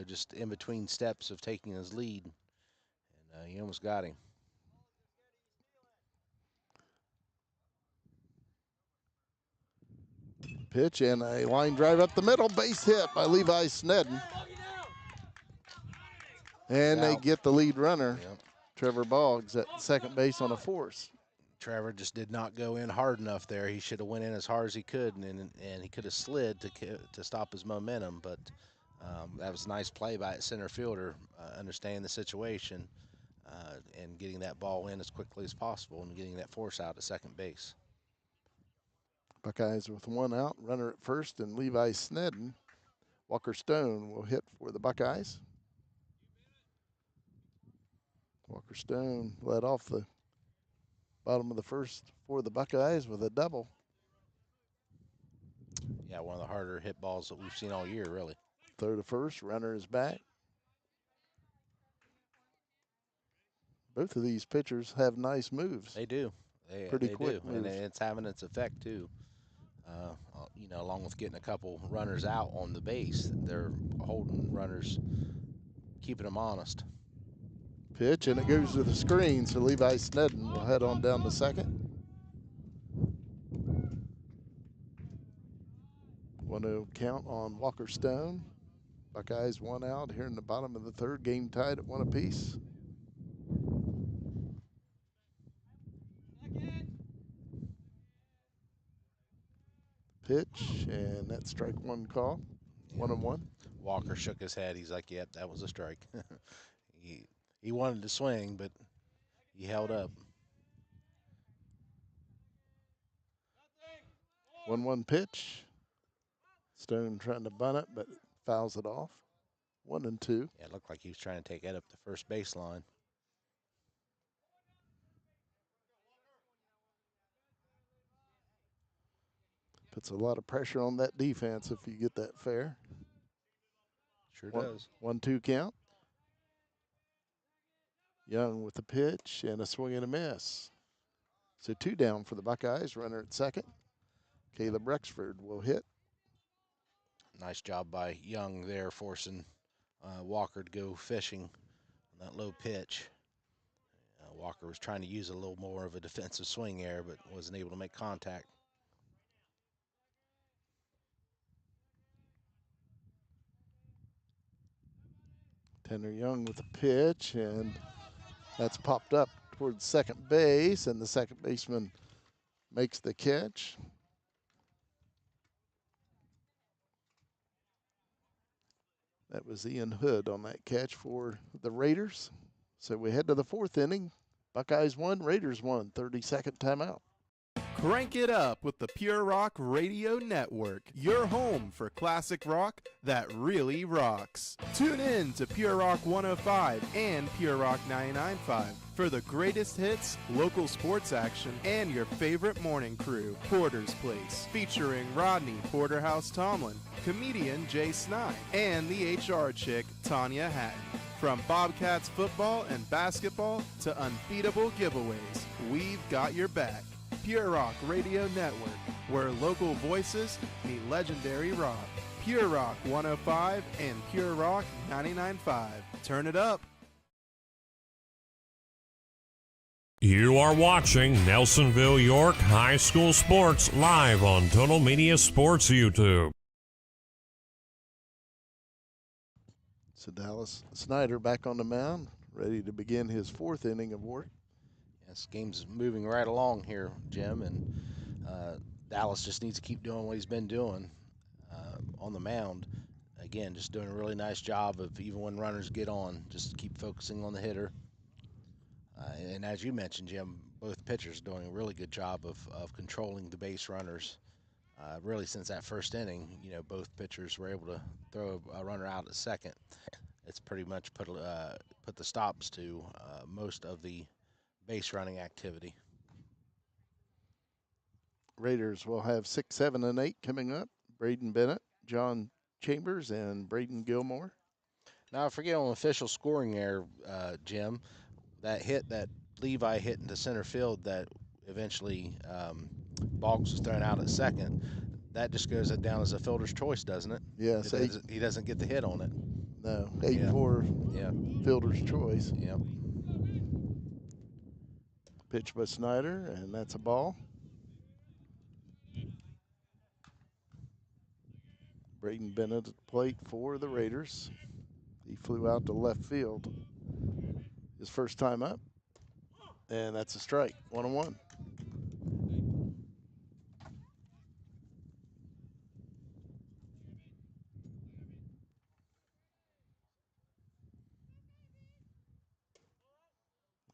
just in between steps of taking his lead, and he almost got him. Pitch and a line drive up the middle. Base hit by Levi Snedden. And they get the lead runner, Yep. Trevor Boggs, at second base on a force. Trevor just did not go in hard enough there. He should have went in as hard as he could, and he could have slid to stop his momentum. But that was a nice play by a center fielder, understanding the situation and getting that ball in as quickly as possible and getting that force out at second base. Buckeyes with 1 out, runner at first, and Levi Snedden. Walker Stone will hit for the Buckeyes. Walker Stone led off the bottom of the first for the Buckeyes with a double. Yeah, one of the harder hit balls that we've seen all year, really. Third to first, runner is back. Both of these pitchers have nice moves. They do. Pretty They do, quick and move. it's having its effect too. Along with getting a couple runners out on the base, they're holding runners, keeping them honest. Pitch, and it goes to the screen, so Levi Snedden will head on down to second. 1-0 count on Walker Stone. Buckeyes 1 out here in the bottom of the third, game tied at 1 apiece. Pitch, and that strike one call. Yeah. 1-1. Walker shook his head. He's like, "Yep, that was a strike." he he wanted to swing, but he held up. 1-1 pitch. Stone trying to bunt it, but fouls it off. 1-2. Yeah, it looked like he was trying to take that up the first baseline. Puts a lot of pressure on that defense if you get that fair. Sure does. 1-2 count. Young with the pitch and a swing and a miss. So 2 down for the Buckeyes. Runner at second. Caleb Rexford will hit. Nice job by Young there, forcing Walker to go fishing on that low pitch. Walker was trying to use a little more of a defensive swing there, but wasn't able to make contact. Tanner Young with the pitch, and that's popped up towards second base, and the second baseman makes the catch. That was Ian Hood on that catch for the Raiders. So we head to the fourth inning. Buckeyes 1, Raiders 1, 30-second timeout. Crank it up with the Pure Rock Radio Network, your home for classic rock that really rocks. Tune in to Pure Rock 105 and Pure Rock 99.5 for the greatest hits, local sports action, and your favorite morning crew, Porter's Place, featuring Rodney Porterhouse Tomlin, comedian Jay Snide, and the HR chick, Tanya Hatton. From Bobcats football and basketball to unbeatable giveaways, we've got your back. Pure Rock Radio Network, where local voices meet legendary rock. Pure Rock 105 and Pure Rock 99.5. Turn it up. You are watching Nelsonville-York High School Sports live on Total Media Sports YouTube. So Dallas Snyder back on the mound, ready to begin his fourth inning of work. This game's moving right along here, Jim, and Dallas just needs to keep doing what he's been doing on the mound. Again, just doing a really nice job of, even when runners get on, just keep focusing on the hitter. And as you mentioned, Jim, both pitchers doing a really good job of controlling the base runners. Really, since that first inning, both pitchers were able to throw a runner out at second. It's pretty much put the stops to most of the base running activity. Raiders will have 6, 7, and 8 coming up. Braden Bennett, John Chambers, and Braden Gilmore. Now, I forget on official scoring there, Jim, that hit that Levi hit into center field that eventually Boggs was thrown out at second, that just goes down as a fielder's choice, doesn't it? Yes, He doesn't get the hit on it. No, 8-4 Yeah. fielder's choice. Yep. Pitch by Snyder, and that's a ball. Braden Bennett at the plate for the Raiders. He flew out to left field his first time up, and that's a strike, 1-1.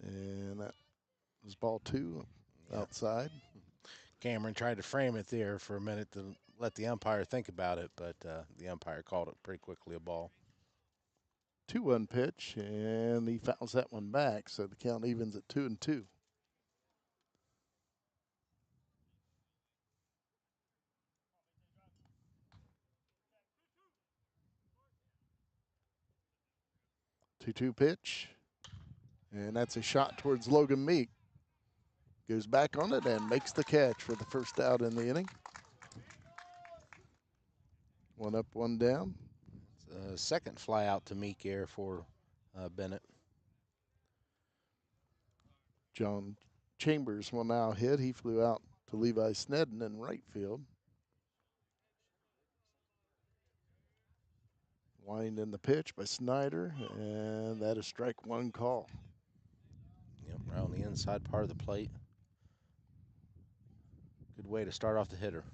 And that was ball 2 outside. Cameron tried to frame it there for a minute to let the umpire think about it, but the umpire called it pretty quickly a ball. 2-1 pitch, and he fouls that one back, so the count evens at 2-2. Two pitch, and that's a shot towards Logan Meek. Goes back on it and makes the catch for the first out in the inning. 1 up, 1 down. Second fly out to Meek Air for Bennett. John Chambers will now hit. He flew out to Levi Snedden in right field. Wind in the pitch by Snyder, and that is strike 1 call. Yep, right on the inside part of the plate. Good way to start off the hitter.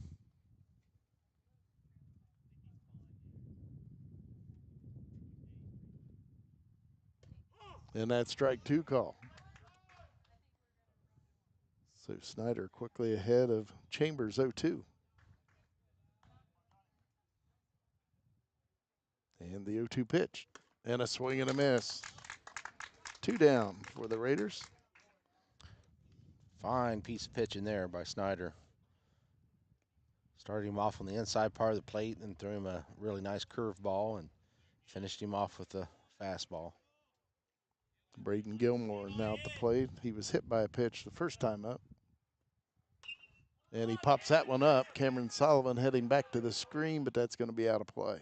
And that strike 2 call. So Snyder quickly ahead of Chambers 0-2. And the 0-2 pitch. And a swing and a miss. 2 down for the Raiders. Fine piece of pitch in there by Snyder. Started him off on the inside part of the plate and threw him a really nice curveball and finished him off with a fastball. Braden Gilmore now at the plate. He was hit by a pitch the first time up. And he pops that one up. Cameron Sullivan heading back to the screen, but that's going to be out of play.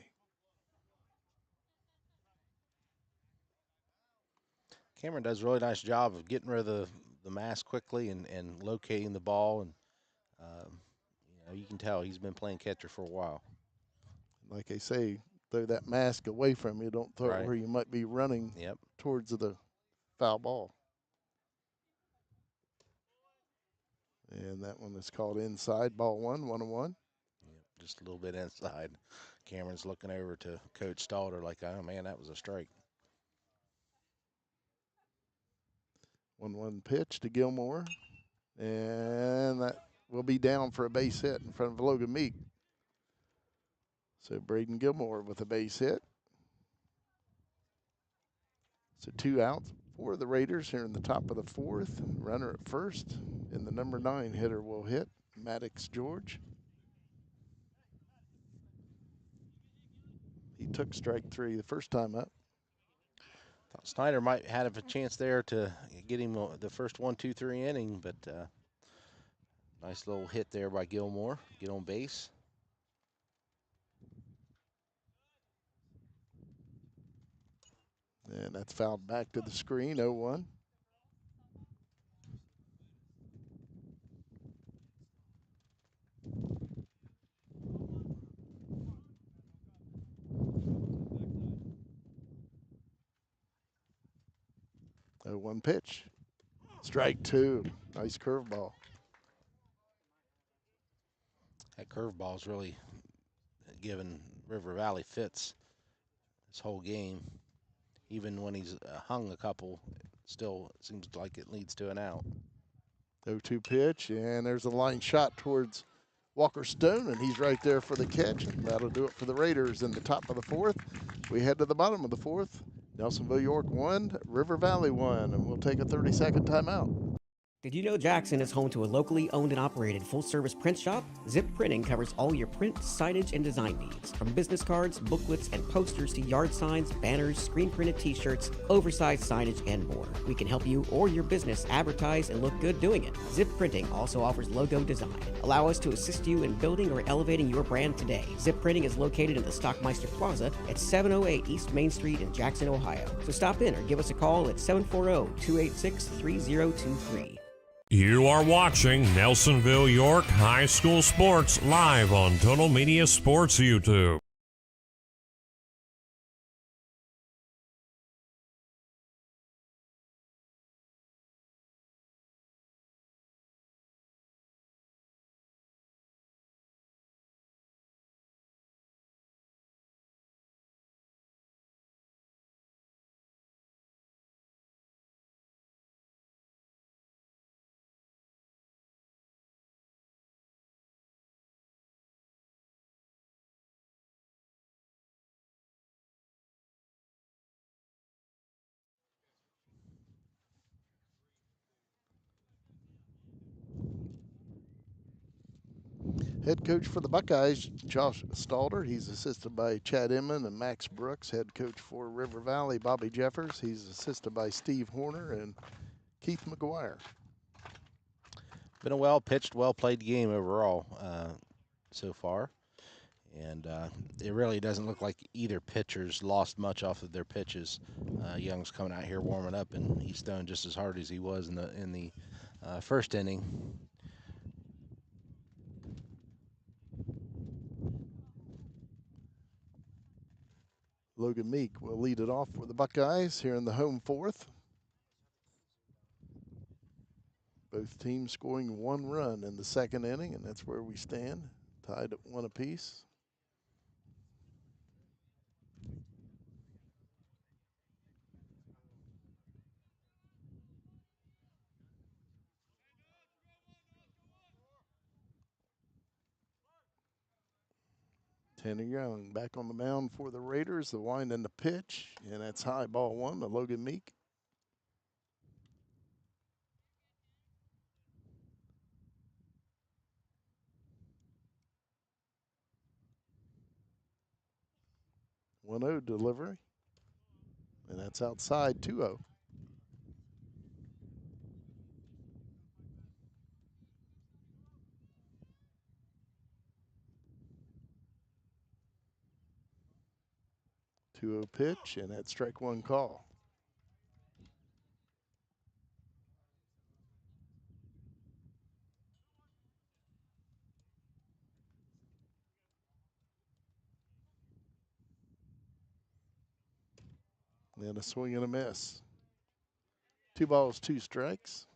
Cameron does a really nice job of getting rid of the mass quickly and locating the ball. And you can tell he's been playing catcher for a while. Like I say, throw that mask away from you. Don't throw it where you might be running towards the foul ball. And that one is called inside, ball 1, 1-1. Yep, just a little bit inside. Cameron's looking over to Coach Stalder like, oh, man, that was a strike. 1-1 pitch to Gilmore. And that will be down for a base hit in front of Logan Meek. So Braden Gilmore with a base hit. So 2 outs for the Raiders here in the top of the 4th. Runner at first, and the number 9 hitter will hit, Maddox George. He took strike 3 the first time up. Thought Snyder might have a chance there to get him the first 1, 2, 3 inning, but nice little hit there by Gilmore. Get on base. And that's fouled back to the screen, 0-1. Oh, 1 pitch. Strike 2. Nice curveball. That curveball's really given River Valley fits this whole game. Even when he's hung a couple, still seems like it leads to an out. 0-2 pitch, and there's a line shot towards Walker Stone, and he's right there for the catch. And that'll do it for the Raiders in the top of the 4th. We head to the bottom of the 4th. Nelsonville-York 1, River Valley 1, and we'll take a 30-second timeout. Did you know Jackson is home to a locally owned and operated full-service print shop? Zip Printing covers all your print, signage, and design needs. From business cards, booklets, and posters to yard signs, banners, screen-printed t-shirts, oversized signage, and more. We can help you or your business advertise and look good doing it. Zip Printing also offers logo design. Allow us to assist you in building or elevating your brand today. Zip Printing is located in the Stockmeister Plaza at 708 East Main Street in Jackson, Ohio. So stop in or give us a call at 740-286-3023. You are watching Nelsonville-York High School Sports live on Total Media Sports YouTube. Head coach for the Buckeyes, Josh Stalder. He's assisted by Chad Inman and Max Brooks. Head coach for River Valley, Bobby Jeffers. He's assisted by Steve Horner and Keith McGuire. been a well-pitched, well-played game overall so far. And it really doesn't look like either pitcher's lost much off of their pitches. Young's coming out here warming up, and he's throwing just as hard as he was in the first inning. Logan Meek will lead it off for the Buckeyes here in the home fourth. Both teams scoring 1 run in the second inning, and that's where we stand, tied at 1 apiece. Tanner Young back on the mound for the Raiders. The wind and the pitch, and that's high, ball 1 to Logan Meek. One 0 delivery, and that's outside 2-0. Two 0 pitch, and that's strike 1 call. Then a swing and a miss. 2 balls, 2 strikes.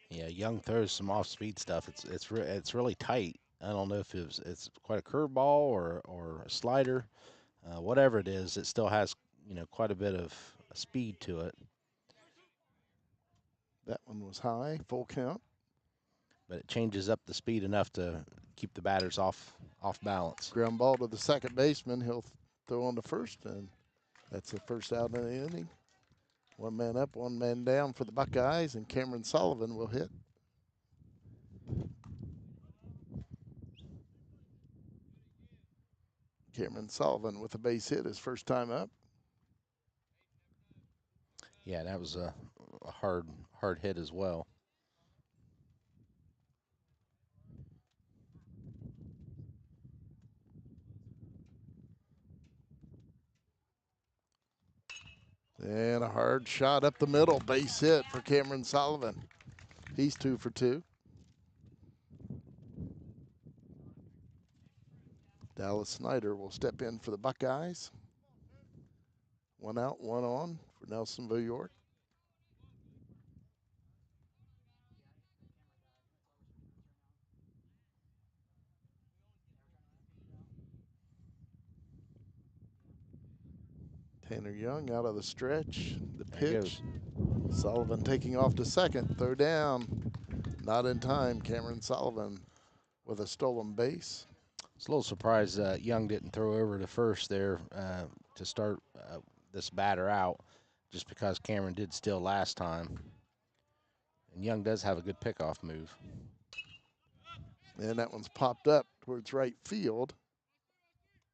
Yeah, Young throws some off-speed stuff. It's really tight. I don't know if it's quite a curveball or a slider, whatever it is. It still has quite a bit of speed to it. That one was high, full count. But it changes up the speed enough to keep the batters off balance. Ground ball to the second baseman. He'll throw on to first, and that's the first out of the inning. 1 man up, 1 man down for the Buckeyes, and Cameron Sullivan will hit. Cameron Sullivan with a base hit his first time up. Yeah, that was a hard hit as well. And a hard shot up the middle, base hit for Cameron Sullivan. He's 2 for 2. Dallas Snyder will step in for the Buckeyes. 1 out, 1 on for Nelsonville-York. Tanner Young out of the stretch. The pitch. Sullivan taking off to second. Throw down. Not in time. Cameron Sullivan with a stolen base. I was a little surprised Young didn't throw over to first there to start this batter out, just because Cameron did steal last time. And Young does have a good pickoff move. And that one's popped up towards right field.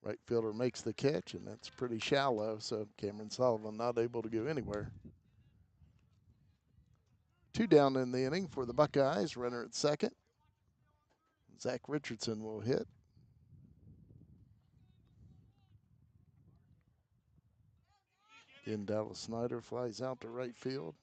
Right fielder makes the catch, and that's pretty shallow, so Cameron Sullivan not able to go anywhere. 2 down in the inning for the Buckeyes. Runner at second. Zach Richardson will hit. Again, Dallas Snyder flies out to right field.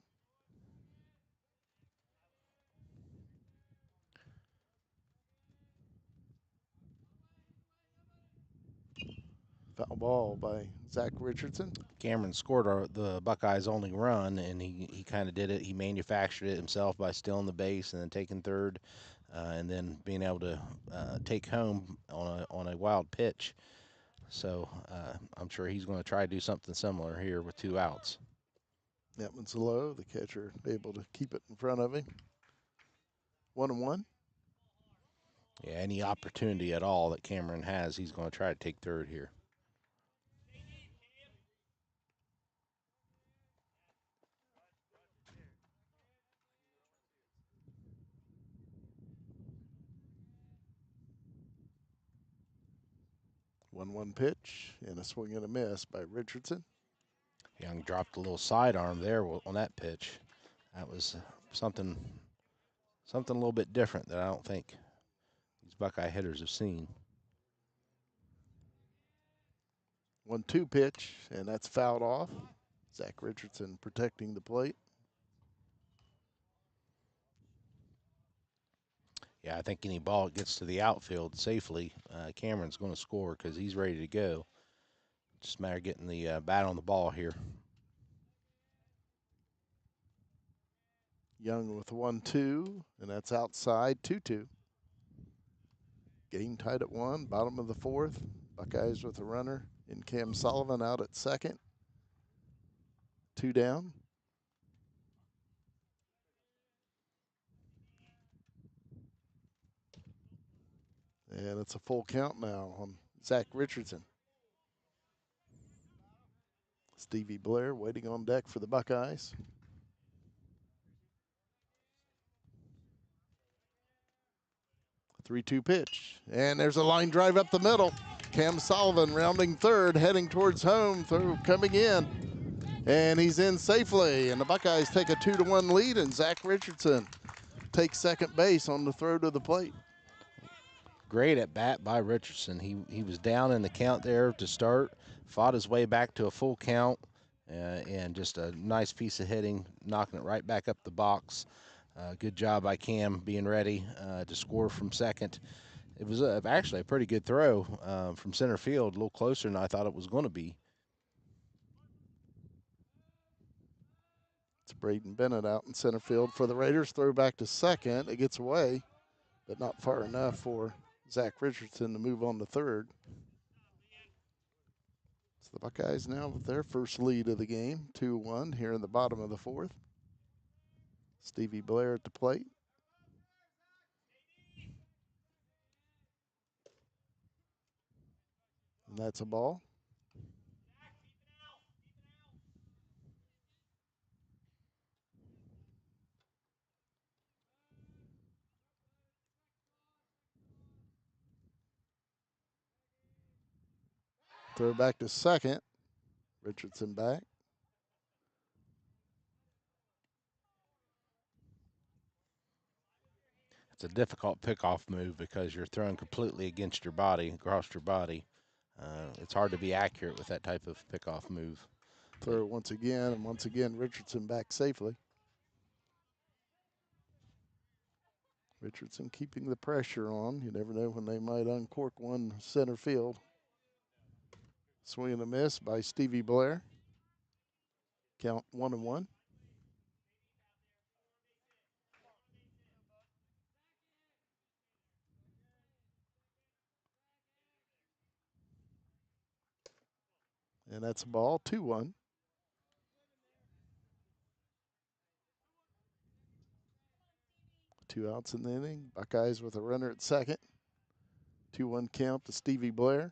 Foul ball by Zach Richardson. Cameron scored the Buckeyes' only run, and he kind of did it. He manufactured it himself by stealing the base and then taking third, and then being able to take home on a wild pitch. So I'm sure he's going to try to do something similar here with 2 outs. That one's low. The catcher able to keep it in front of him. 1-1. Yeah, any opportunity at all that Cameron has, he's going to try to take third here. 1-1 pitch and a swing and a miss by Richardson. Young dropped a little sidearm there on that pitch. That was something Something a little bit different that I don't think these Buckeye hitters have seen. 1-2 pitch, and that's fouled off. Zach Richardson protecting the plate. Yeah, I think any ball that gets to the outfield safely, Cameron's going to score because he's ready to go. Just a matter of getting the bat on the ball here. Young with 1-2, and that's outside. 2-2. Game tied at 1, bottom of the 4th. Buckeyes with a runner in Cam Sullivan out at second. 2 down. And it's a full count now on Zach Richardson. Stevie Blair waiting on deck for the Buckeyes. A 3-2 pitch. And there's a line drive up the middle. Cam Sullivan rounding third, heading towards home, through coming in. And he's in safely. And the Buckeyes take a 2-1 lead, and Zach Richardson takes second base on the throw to the plate. Great at bat by Richardson. He was down in the count there to start, fought his way back to a full count, and just a nice piece of hitting, knocking it right back up the box. Good job by Cam being ready to score from second. It was actually a pretty good throw from center field, a little closer than I thought it was going to be. It's Braden Bennett out in center field for the Raiders. Throw back to second. It gets away, but not far enough for Zach Richardson to move on to third. So the Buckeyes now with their first lead of the game, 2-1 here in the bottom of the 4th. Stevie Blair at the plate. And that's a ball. Throw back to second. Richardson back. It's a difficult pickoff move because you're throwing completely against your body, across your body. It's hard to be accurate with that type of pickoff move. Throw once again, and once again Richardson back safely. Richardson keeping the pressure on. You never know when they might uncork one center field. Swing and a miss by Stevie Blair. Count 1-1. And that's a ball, 2-1. Two outs in the inning. Buckeyes with a runner at second. 2-1 count to Stevie Blair.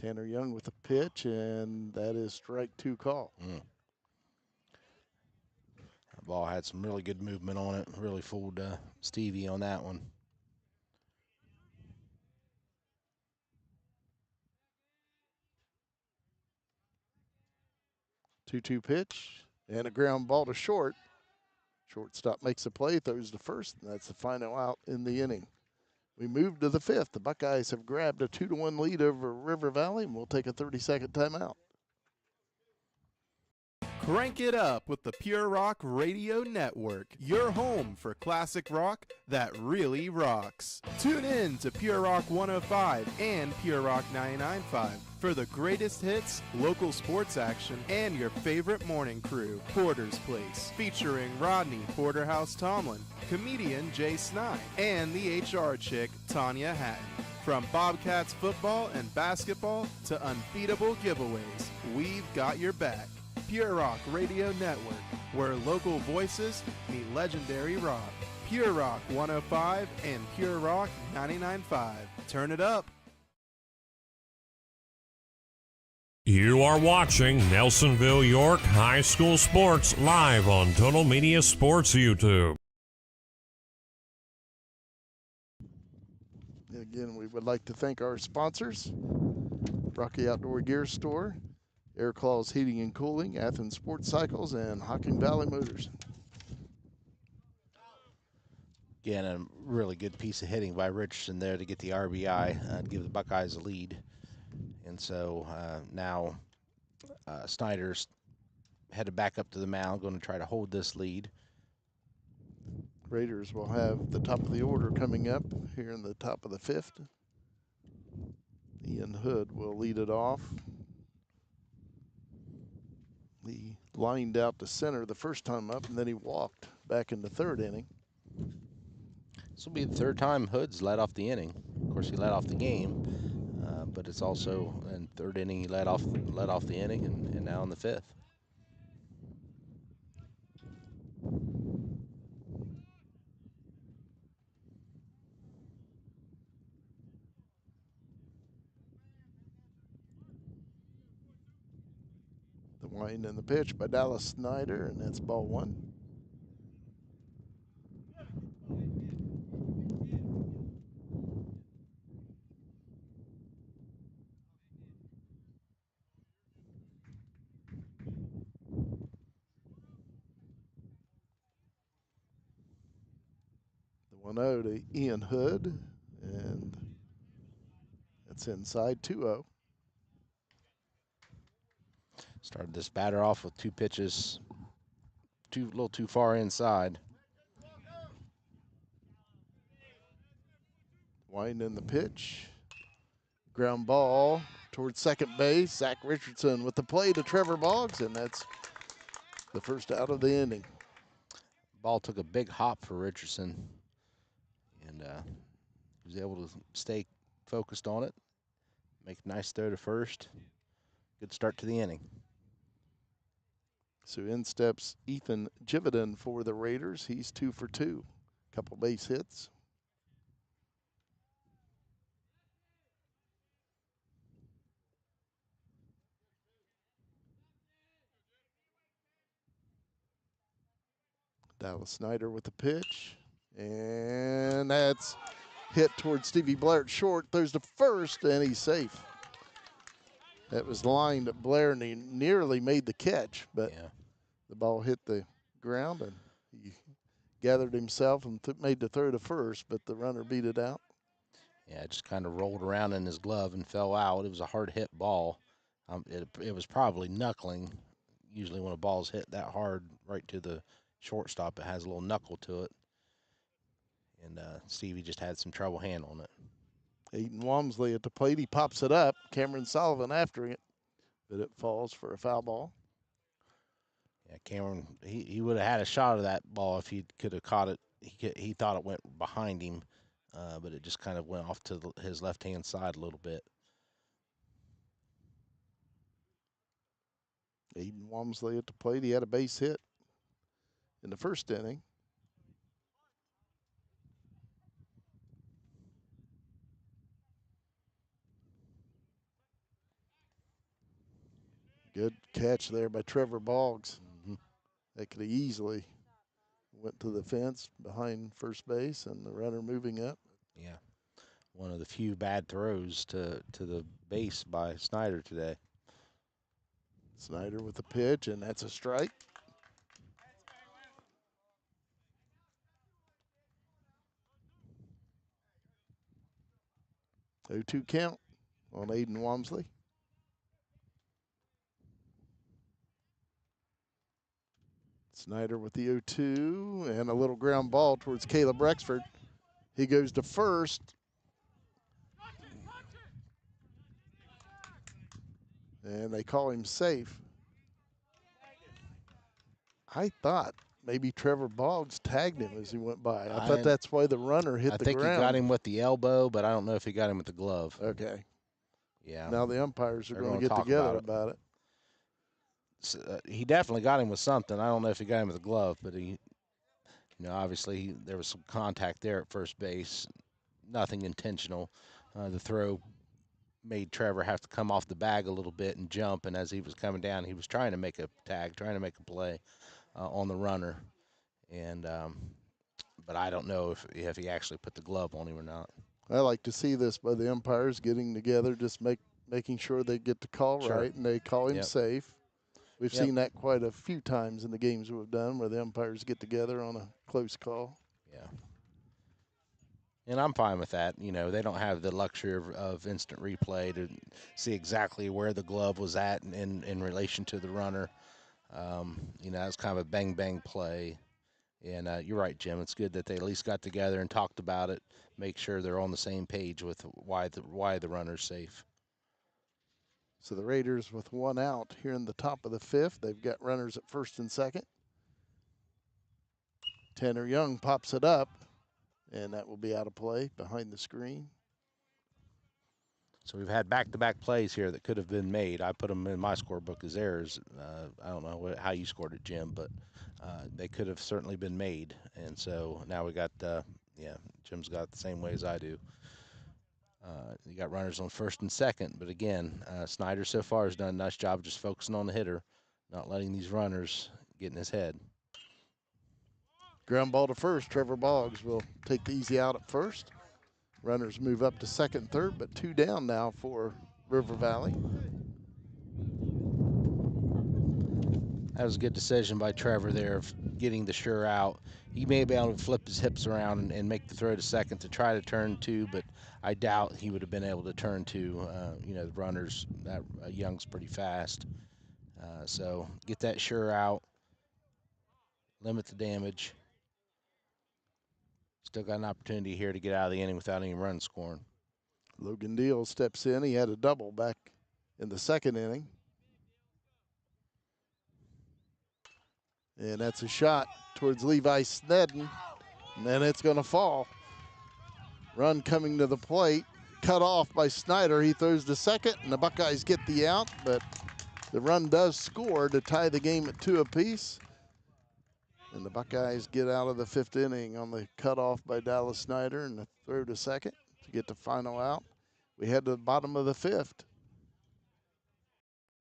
Tanner Young with a pitch, and that is strike 2 call. That ball had some really good movement on it. Really fooled Stevie on that one. 2-2 pitch, and a ground ball to short. Shortstop makes a play, throws to first, and that's the final out in the inning. We move to the 5th. The Buckeyes have grabbed a 2-1 lead over River Valley, and we'll take a 30-second timeout. Crank it up with the Pure Rock Radio Network, your home for classic rock that really rocks. Tune in to Pure Rock 105 and Pure Rock 99.5 for the greatest hits, local sports action, and your favorite morning crew, Porter's Place, featuring Rodney Porterhouse Tomlin, comedian Jay Snide, and the HR chick, Tanya Hatton. From Bobcats football and basketball to unbeatable giveaways, we've got your back. Pure Rock Radio Network, where local voices meet legendary rock. Pure Rock 105 and Pure Rock 99.5. Turn it up. You are watching Nelsonville-York High School Sports live on Total Media Sports YouTube. Again, we would like to thank our sponsors, Rocky Outdoor Gear Store, Air Claws Heating and Cooling, Athens Sports Cycles, and Hocking Valley Motors. Again, a really good piece of hitting by Richardson there to get the RBI, to give the Buckeyes a lead. And so now Snyder's headed back up to the mound, going to try to hold this lead. Raiders will have the top of the order coming up here in the top of the 5th. Ian Hood will lead it off. He lined out to center the first time up, and then he walked back in the 3rd inning. This will be the 3rd time Hood's led off the inning. Of course, he led off the game, but it's also in 3rd inning he led off the inning, and now in the 5th. The wind and the pitch by Dallas Snyder, and that's ball 1. The 1-0 to Ian Hood, and that's inside 2-0. Started this batter off with 2 pitches, a little too far inside. Wind in the pitch. Ground ball towards second base. Zach Richardson with the play to Trevor Boggs, and that's the first out of the inning. Ball took a big hop for Richardson, and was able to stay focused on it, make a nice throw to first. Good start to the inning. So in steps Ethan Jividen for the Raiders. He's 2 for 2. Couple base hits. Dallas Snyder with the pitch. And that's hit towards Stevie Blair at short. Throws to first, and he's safe. That was lined at Blair, and he nearly made the catch, but Yeah. the ball hit the ground, and he gathered himself and made the throw to first, but the runner beat it out. Yeah, it just kind of rolled around in his glove and fell out. It was a hard hit ball. It was probably knuckling. Usually when a ball's hit that hard right to the shortstop, it has a little knuckle to it. And Stevie just had some trouble handling it. Aiden Walmsley at the plate. He pops it up. Cameron Sullivan after it, but it falls for a foul ball. Yeah, Cameron, he would have had a shot of that ball if he could have caught it. He thought it went behind him, but it just kind of went off to his left-hand side a little bit. Aiden Walmsley at the plate. He had a base hit in the first inning. Good catch there by Trevor Boggs. Mm-hmm. That could have easily went to the fence behind first base and the runner moving up. Yeah, one of the few bad throws to the base by Snyder today. Snyder with the pitch, and that's a strike. Oh, 2 count on Aiden Walmsley. Snyder with the 0-2 and a little ground ball towards Caleb Rexford. He goes to first. And they call him safe. I thought maybe Trevor Boggs tagged him as he went by. I thought that's why the runner hit the ground. I think he got him with the elbow, but I don't know if he got him with the glove. Okay. Yeah. Now the umpires are going to get together about it. So, he definitely got him with something. I don't know if he got him with a glove, but obviously there was some contact there at first base. Nothing intentional. The throw made Trevor have to come off the bag a little bit and jump, and as he was coming down, he was trying to make a tag, trying to make a play on the runner. And but I don't know if he actually put the glove on him or not. I like to see this by the umpires getting together, just making sure they get the call right, and they call him safe. We've seen that quite a few times in the games we've done where the umpires get together on a close call. Yeah. And I'm fine with that. They don't have the luxury of instant replay to see exactly where the glove was at in relation to the runner. It's kind of a bang bang play. And you're right, Jim. It's good that they at least got together and talked about it, make sure they're on the same page with why the runner's safe. So the Raiders with one out here in the top of the fifth. They've got runners at first and second. Tanner Young pops it up, and that will be out of play behind the screen. So we've had back-to-back plays here that could have been made. I put them in my scorebook as errors. I don't know how you scored it, Jim, but they could have certainly been made. And so now we got, Jim's got it the same way as I do. You got runners on first and second, but again, Snyder so far has done a nice job just focusing on the hitter, not letting these runners get in his head. Ground ball to first. Trevor Boggs will take the easy out at first. Runners move up to second, third, but two down now for River Valley. That was a good decision by Trevor there of getting the sure out. He may be able to flip his hips around and make the throw to second to try to turn two, but I doubt he would have been able to turn two. The runners, that Young's pretty fast. So get that sure out, limit the damage. Still got an opportunity here to get out of the inning without any runs scoring. Logan Deal steps in. He had a double back in the second inning. And that's a shot towards Levi Snedden. And then it's going to fall. Run coming to the plate. Cut off by Snyder. He throws to second, and the Buckeyes get the out, but the run does score to tie the game at 2 apiece. And the Buckeyes get out of the fifth inning on the cutoff by Dallas Snyder and the throw to second to get the final out. We head to the bottom of the fifth.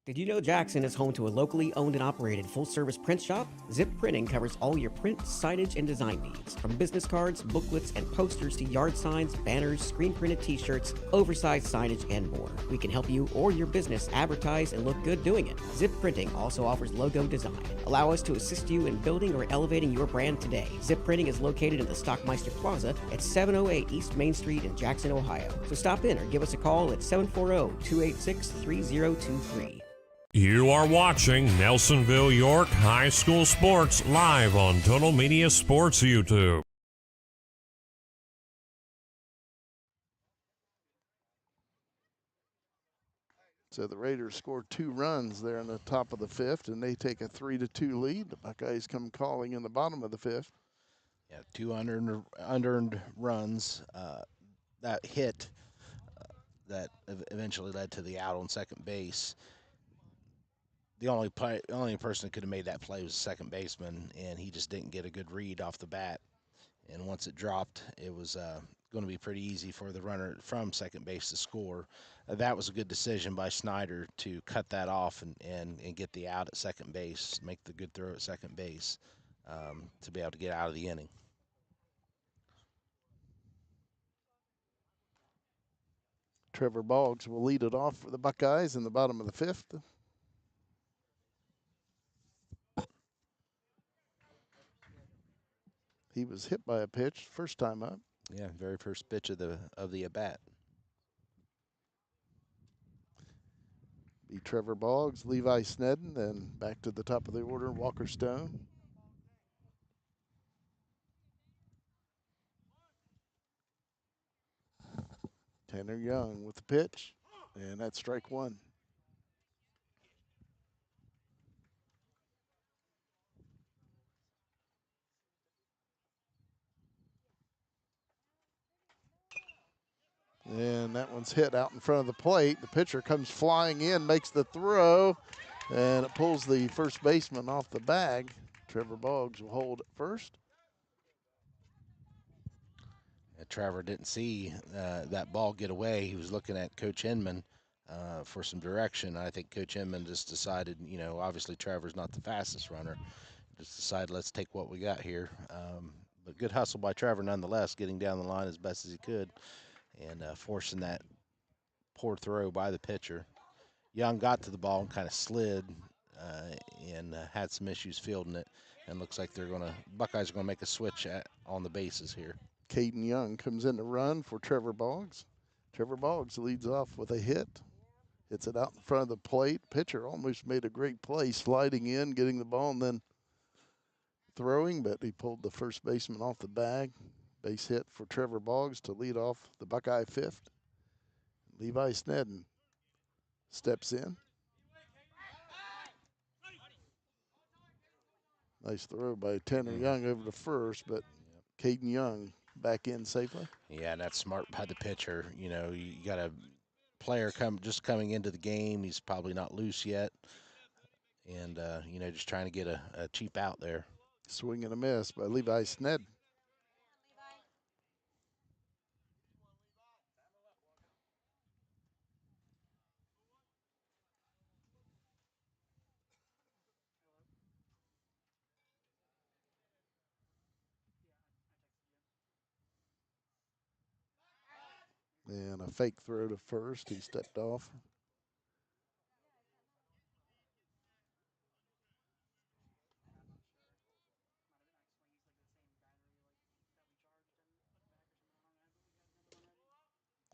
Did you know Jackson is home to a locally owned and operated full-service print shop? Zip Printing covers all your print, signage, and design needs. From business cards, booklets, and posters to yard signs, banners, screen-printed t-shirts, oversized signage, and more. We can help you or your business advertise and look good doing it. Zip Printing also offers logo design. Allow us to assist you in building or elevating your brand today. Zip Printing is located in the Stockmeister Plaza at 708 East Main Street in Jackson, Ohio. So stop in or give us a call at 740-286-3023. You are watching Nelsonville-York High School Sports live on Total Media Sports YouTube. So the Raiders scored 2 runs there in the top of the fifth, and they take a 3-2 lead. The Buckeyes come calling in the bottom of the fifth. Yeah, 2 unearned runs. That hit that eventually led to the out on second base. The only person that could have made that play was the second baseman, and he just didn't get a good read off the bat. And once it dropped, it was going to be pretty easy for the runner from second base to score. That was a good decision by Snyder to cut that off and get the out at second base, make the good throw at second base to be able to get out of the inning. Trevor Boggs will lead it off for the Buckeyes in the bottom of the fifth. He was hit by a pitch first time up. Yeah, very first pitch of the at bat. Be Trevor Boggs, Levi Snedden, then back to the top of the order, Walker Stone. Tanner Young with the pitch, and that's strike one. And that one's hit out in front of the plate. The pitcher comes flying in, makes the throw, and it pulls the first baseman off the bag. Trevor Boggs will hold at first. Trevor didn't see that ball get away. He was looking at Coach Inman for some direction. I think Coach Inman just decided, obviously Trevor's not the fastest runner. Just decided, let's take what we got here. But good hustle by Trevor nonetheless, getting down the line as best as he could and forcing that poor throw by the pitcher. Young got to the ball and kind of slid and had some issues fielding it. And looks like Buckeyes are going to make a switch on the bases here. Caden Young comes in to run for Trevor Boggs. Trevor Boggs leads off with a hit. Hits it out in front of the plate. Pitcher almost made a great play, sliding in, getting the ball, and then throwing, but he pulled the first baseman off the bag. Base hit for Trevor Boggs to lead off the Buckeye fifth. Levi Snedden steps in. Nice throw by Tanner Young over to first, but Caden Young back in safely. Yeah, that's smart by the pitcher. You know, you got a player just coming into the game. He's probably not loose yet, and you know, just trying to get a cheap out there. Swing and a miss by Levi Snedden. And a fake throw to first. He stepped off.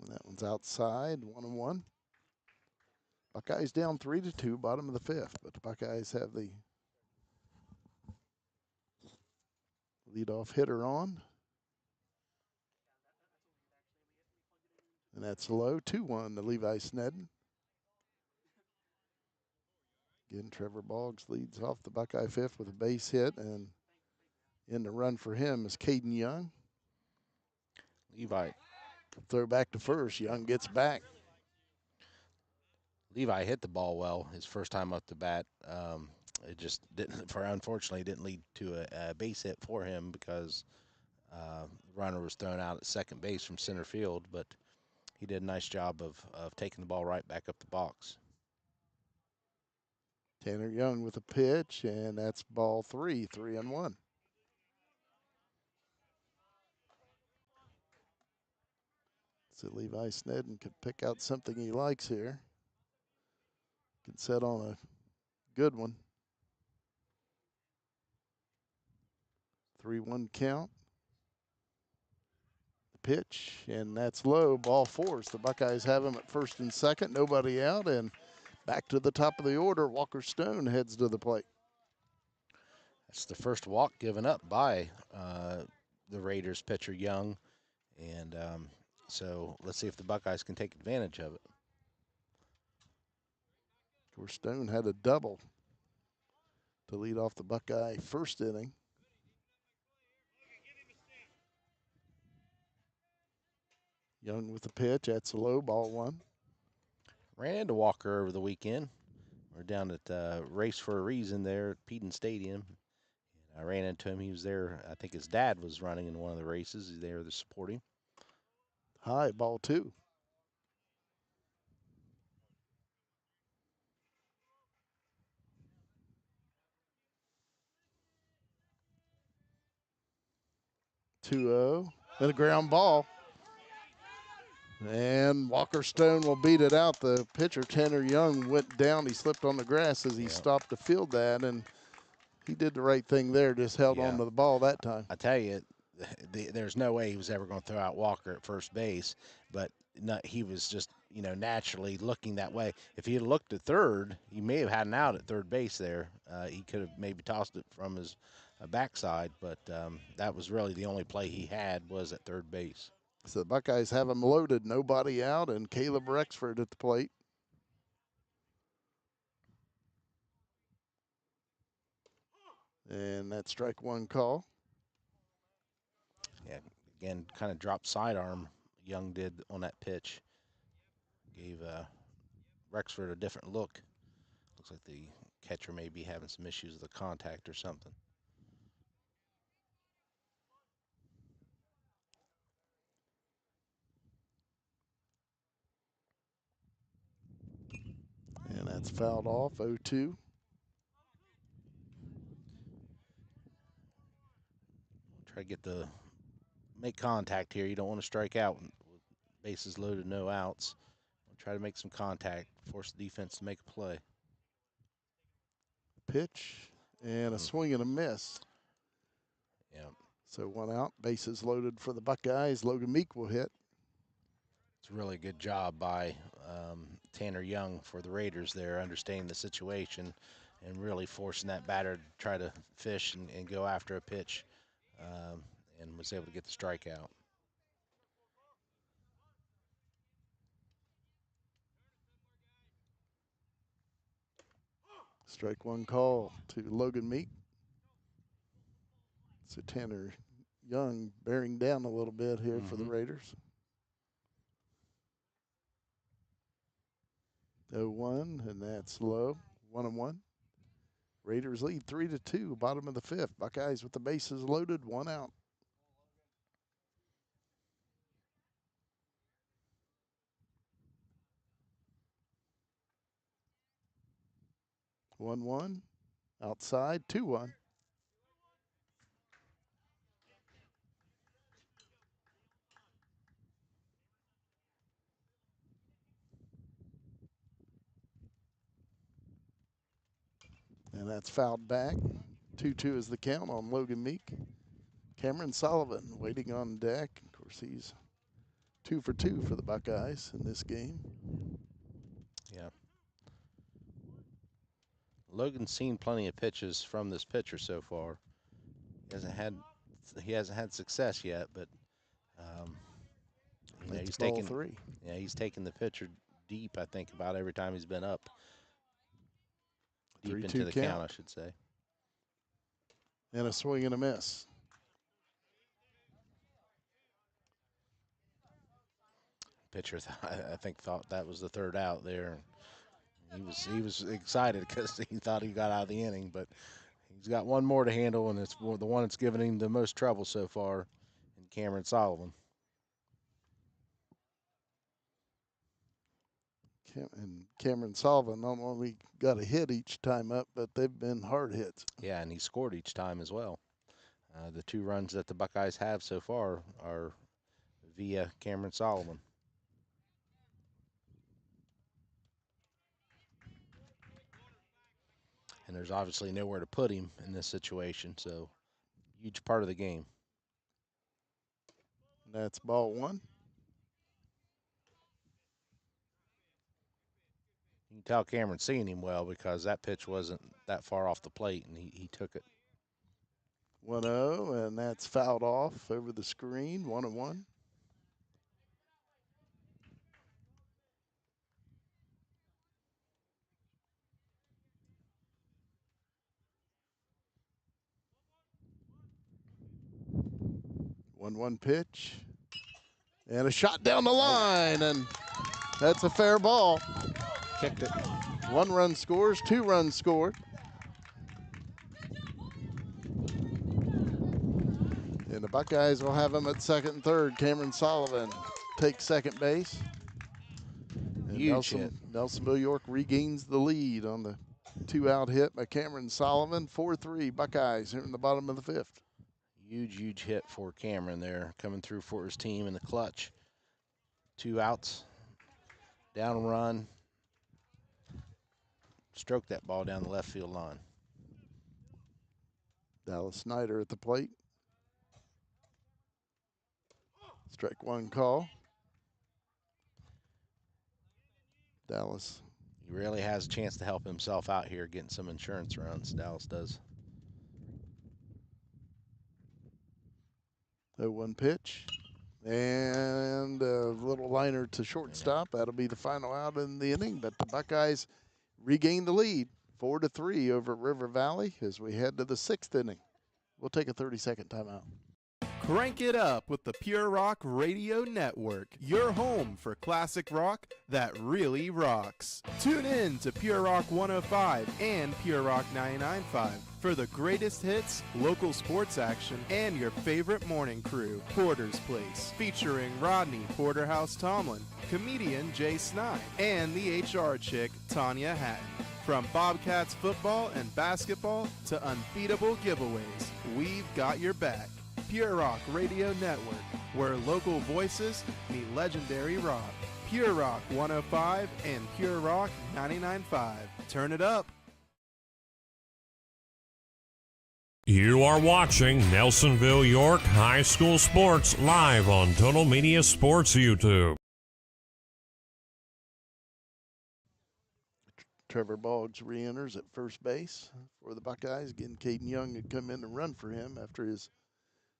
And that one's outside, 1-1. Buckeyes down 3-2, bottom of the fifth, but the Buckeyes have the leadoff hitter on. And that's low, 2-1 to Levi Snedden. Again, Trevor Boggs leads off the Buckeye fifth with a base hit, and in the run for him is Caden Young. Levi Throw back to first. Young gets back. Levi hit the ball well his first time up the bat. It just didn't, unfortunately, didn't lead to a base hit for him because the runner was thrown out at second base from center field. But he did a nice job of taking the ball right back up the box. Tanner Young with a pitch, and that's ball 3-1. So Levi Snedden could pick out something he likes here. Can set on a good one. 3-1 count. The pitch, and that's low. Ball four. The Buckeyes have him at first and second. Nobody out, and back to the top of the order. Walker Stone heads to the plate. That's the first walk given up by the Raiders pitcher Young, and so let's see if the Buckeyes can take advantage of it. Of course, Stone had a double to lead off the Buckeye first inning. Young with the pitch. That's a low, ball one. Ran into Walker over the weekend. We're down at Race for a Reason there at Peden Stadium. And I ran into him. He was there. I think his dad was running in one of the races. He's there to support him. High, ball two. And a ground ball. And Walker Stone will beat it out. The pitcher, Tanner Young, went down. He slipped on the grass as he stopped to field that, and he did the right thing there, just held on to the ball that time. I tell you, there's no way he was ever going to throw out Walker at first base, but he was just, naturally looking that way. If he had looked at third, he may have had an out at third base there. He could have maybe tossed it from his backside, but that was really the only play he had was at third base. So the Buckeyes have him loaded, nobody out, and Caleb Rexford at the plate. And that strike one call. Yeah, again, kind of dropped sidearm Young did on that pitch. Gave Rexford a different look. Looks like the catcher may be having some issues with the contact or something. And that's fouled off, 0-2. Try to make contact here. You don't want to strike out with bases loaded, no outs. Try to make some contact, force the defense to make a play. Pitch and a swing and a miss. Yeah. So 1 out, bases loaded for the Buckeyes. Logan Meek will hit. It's a really good job by Tanner Young for the Raiders there, understanding the situation and really forcing that batter to try to fish and go after a pitch, and was able to get the strikeout. Strike one call to Logan Meek. So Tanner Young bearing down a little bit here for the Raiders. 0-1, and that's low. 1-1. Raiders lead 3-2, bottom of the 5th. Buckeyes with the bases loaded, 1 out. One, outside, 2-1. And that's fouled back. 2-2 is the count on Logan Meek. Cameron Sullivan waiting on deck. Of course, he's 2 for 2 for the Buckeyes in this game. Yeah. Logan's seen plenty of pitches from this pitcher so far. He hasn't had success yet, but It's ball 3. Yeah, he's taken the pitcher deep, I think, about every time he's been up. Deep 3-2 into the count, I should say. And a swing and a miss. Pitcher, I think, thought that was the 3rd out there. He was excited because he thought he got out of the inning, but he's got one more to handle, and it's the one that's given him the most trouble so far, in Cameron Sullivan. And Cameron Sullivan not only got a hit each time up, but they've been hard hits. Yeah, and he scored each time as well. The 2 runs that the Buckeyes have so far are via Cameron Sullivan. And there's obviously nowhere to put him in this situation, so huge part of the game. That's ball 1. You can tell Cameron's seeing him well because that pitch wasn't that far off the plate, and he took it. 1-0, and that's fouled off over the screen. 1-1. One pitch, and a shot down the line, and that's a fair ball. Kicked it. 1 run scores, 2 runs scored. And the Buckeyes will have him at 2nd and 3rd. Cameron Sullivan takes 2nd base. And Huge hit. Nelsonville-York regains the lead on the 2-out hit by Cameron Sullivan. 4-3 Buckeyes here in the bottom of the 5th. Huge hit for Cameron there, coming through for his team in the clutch. 2 outs, down a run, stroked that ball down the left field line. Dallas Snyder at the plate. Strike 1 call. Dallas. He really has a chance to help himself out here, getting some insurance runs. Dallas does. 0-1 pitch. And a little liner to shortstop. That'll be the final out in the inning, but the Buckeyes regain the lead 4-3 over River Valley as we head to the 6th inning. We'll take a 30-second timeout. Crank it up with the Pure Rock Radio Network, your home for classic rock that really rocks. Tune in to Pure Rock 105 and Pure Rock 99.5 for the greatest hits, local sports action, and your favorite morning crew, Porter's Place, featuring Rodney Porterhouse Tomlin, comedian Jay Snide, and the HR chick, Tanya Hatton. From Bobcats football and basketball to unbeatable giveaways, we've got your back. Pure Rock Radio Network, where local voices meet legendary rock. Pure Rock 105 and Pure Rock 99.5. Turn it up. You are watching Nelsonville-York High School Sports live on Total Media Sports YouTube. Trevor Boggs re-enters at first base for the Buckeyes. Again, Caden Young had come in to run for him after his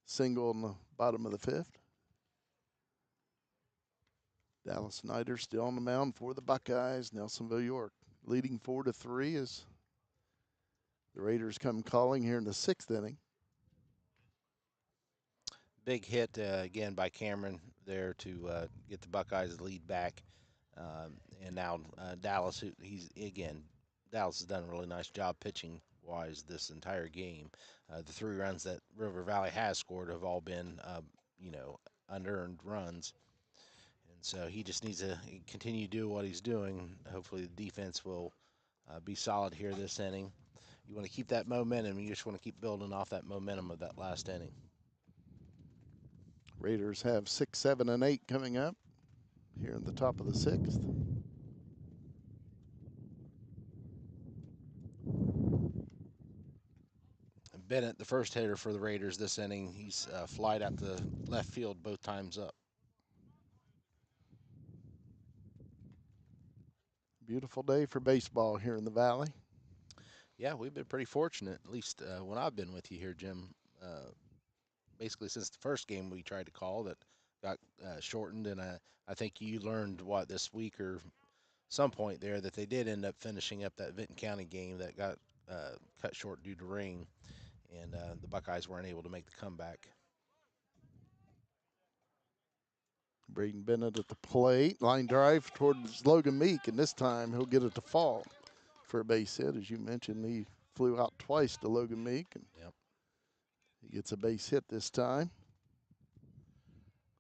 single in the bottom of the fifth. Dallas Snyder still on the mound for the Buckeyes. Nelsonville-York leading 4-3 as the Raiders come calling here in the sixth inning. Big hit again by Cameron there to get the Buckeyes lead back. And now Dallas, Dallas has done a really nice job pitching wise this entire game. The 3 runs that River Valley has scored have all been, unearned runs. And so he just needs to continue to do what he's doing. Hopefully the defense will be solid here this inning. You want to keep that momentum. You just want to keep building off that momentum of that last inning. Raiders have 6, 7, and 8 coming up here in the top of the sixth. Bennett, the first hitter for the Raiders this inning, he's flied out the left field both times up. Beautiful day for baseball here in the Valley. Yeah, we've been pretty fortunate, at least when I've been with you here, Jim. Basically, since the first game we tried to call that got shortened, and I think you learned this week or some point there that they did end up finishing up that Vinton County game that got cut short due to rain, and the Buckeyes weren't able to make the comeback. Braden Bennett at the plate. Line drive towards Logan Meek, and this time he'll get it to fall for a base hit. As you mentioned, he flew out twice to Logan Meek, and Yep. he gets a base hit this time.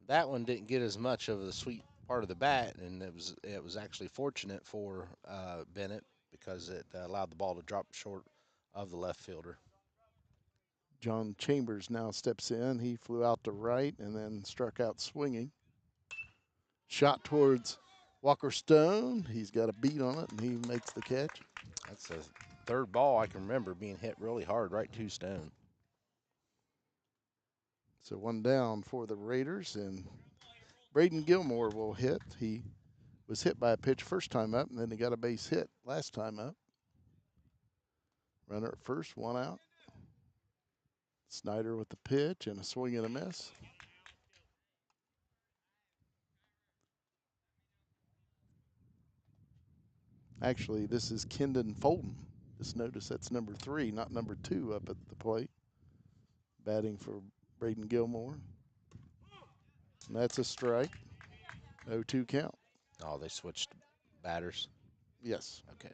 That one didn't get as much of the sweet part of the bat, and it was actually fortunate for Bennett because it allowed the ball to drop short of the left fielder. John Chambers now steps in. He flew out to right and then struck out swinging. Shot towards Walker Stone. He's got a beat on it, and he makes the catch. That's the third ball I can remember being hit really hard right to Stone. So one down for the Raiders, and Braden Gilmore will hit. He was hit by a pitch first time up, and then he got a base hit last time up. Runner at first, one out. Snyder with the pitch and a swing and a miss. Actually, this is Kendon Fulton. Just notice that's number 3, not number 2 up at the plate. Batting for Braden Gilmore. And that's a strike. 0-2 count. Oh, they switched batters? Yes. Okay.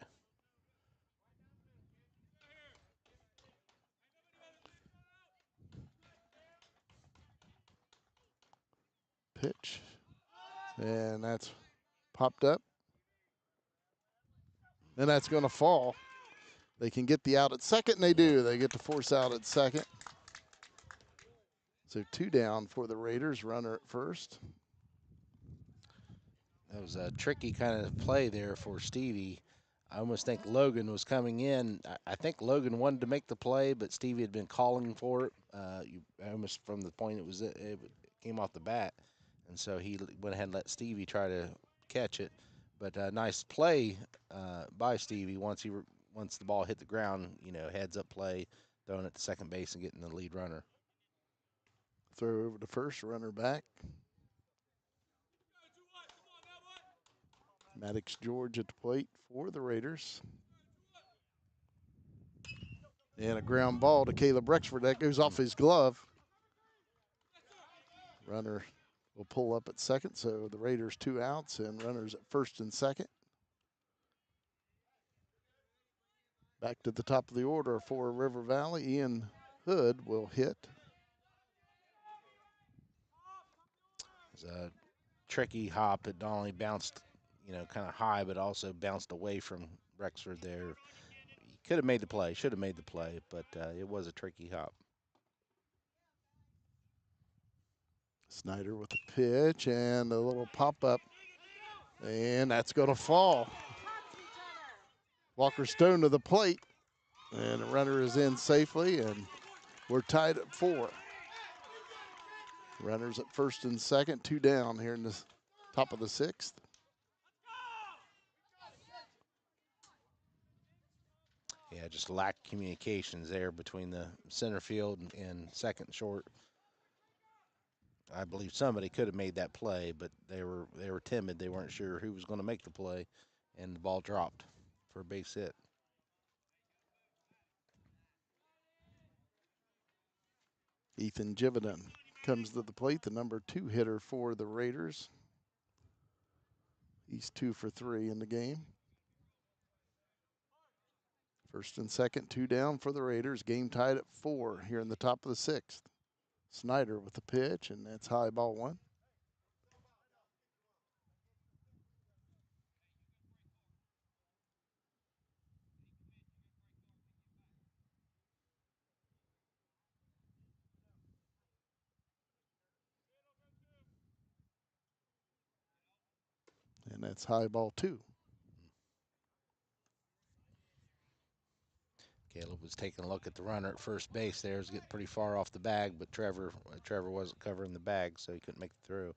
Pitch. And that's popped up. And that's going to fall. They can get the out at second, and they do. They get to force out at second. So 2 down for the Raiders. Runner at first. That was a tricky kind of play there for Stevie. I almost think Logan was coming in. I think Logan wanted to make the play, but Stevie had been calling for it. Almost from the point it came off the bat, and so he went ahead and let Stevie try to catch it. But a nice play by Stevie once the ball hit the ground. Heads up play, throwing it to second base and getting the lead runner. Throw over to first, runner back. Maddox George at the plate for the Raiders. And a ground ball to Caleb Rexford. That goes off his glove. Runner will pull up at second, so the Raiders 2 outs and runners at first and second. Back to the top of the order for River Valley. Ian Hood will hit. It was a tricky hop. It not only bounced, kind of high, but also bounced away from Rexford there. He could have made the play, should have made the play, but it was a tricky hop. Snyder with the pitch and a little pop-up. And that's going to fall. Walker Stone to the plate. And the runner is in safely. And We're tied at 4. Runners at first and second, 2 down here in the top of the 6th. Yeah, just lack communications there between the center field and second short. I believe somebody could have made that play, but they were timid. They weren't sure who was going to make the play, and the ball dropped for a base hit. Ethan Jividen comes to the plate, the number 2 hitter for the Raiders. He's 2 for 3 in the game. First and second, 2 down for the Raiders. Game tied at 4 here in the top of the 6th. Snyder with the pitch, and that's high, ball 1. And that's high, ball 2. Caleb was taking a look at the runner at first base there. He was getting pretty far off the bag, but Trevor wasn't covering the bag, so he couldn't make the throw.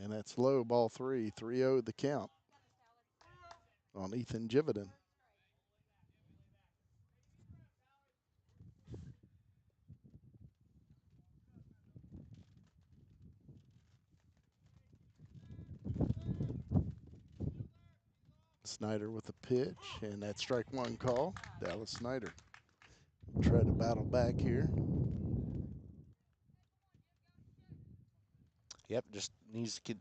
And that's low, ball 3. 3-0 the count on Ethan Jividen. Snyder with the pitch, and that strike 1 call. Dallas Snyder will try to battle back here. Yep, just needs to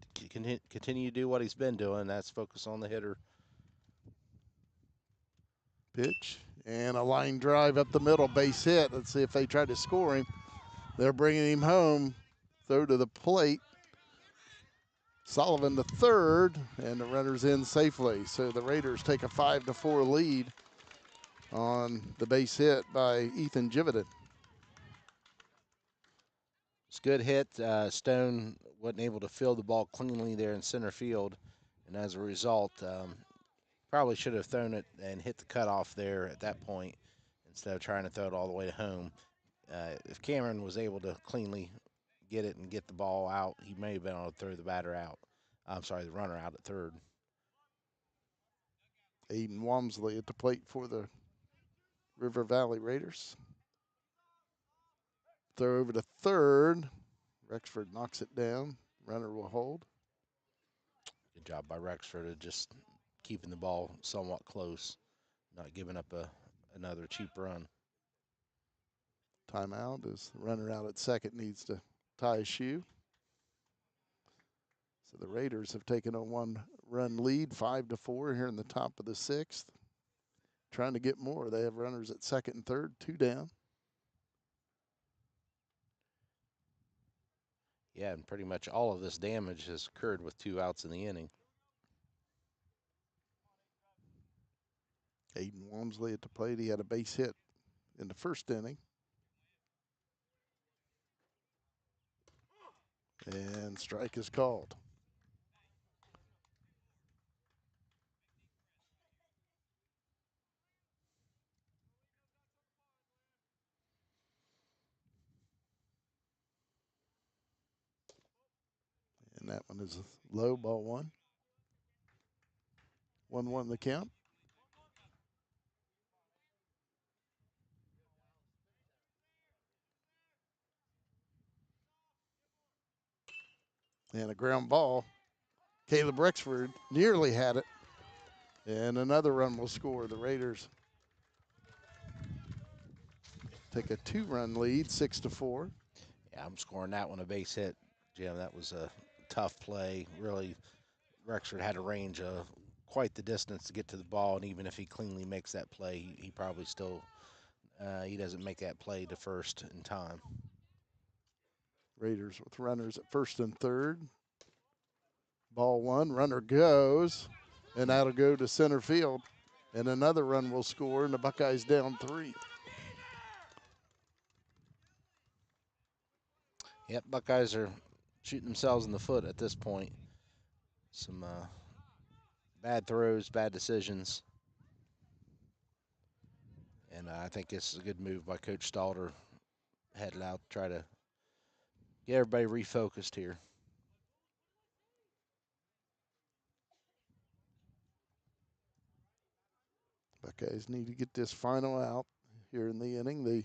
continue to do what he's been doing. That's focus on the hitter. Pitch, and a line drive up the middle, base hit. Let's see if they try to score him. They're bringing him home. Throw to the plate. Sullivan to third, and the runner's in safely. So the Raiders take a 5-4 lead on the base hit by Ethan Jividen. It's a good hit. Stone wasn't able to field the ball cleanly there in center field, and as a result, probably should have thrown it and hit the cutoff there at that point instead of trying to throw it all the way to home. If Cameron was able to cleanly get it and get the ball out, he may have been able to throw the batter out. I'm sorry, the runner out at third. Aiden Walmsley at the plate for the River Valley Raiders. Throw over to third. Rexford knocks it down. Runner will hold. Good job by Rexford of just keeping the ball somewhat close, not giving up another cheap run. Timeout as the runner out at second needs to tie his shoe. So the Raiders have taken a 1-run lead, 5-4 here in the top of the 6th. Trying to get more. They have runners at second and third, 2 down. Yeah, and pretty much all of this damage has occurred with 2 outs in the inning. Aiden Walmsley at the plate. He had a base hit in the first inning. And strike is called. And that one is low, ball 1. 1-1 the count. And a ground ball. Caleb Rexford nearly had it. And another run will score. The Raiders take a 2-run lead, 6-4. Yeah, I'm scoring that one a base hit, Jim. That was a tough play. Really, Rexford had a range of quite the distance to get to the ball, and even if he cleanly makes that play, he probably still he doesn't make that play to first in time. Raiders with runners at first and third. Ball 1, runner goes, and that'll go to center field. And another run will score, and the Buckeyes down 3. Yep, Buckeyes are shooting themselves in the foot at this point. bad throws, bad decisions. And I think this is a good move by Coach Stalter, headed out to try to get everybody refocused here. Buckeyes need to get this final out here in the inning. The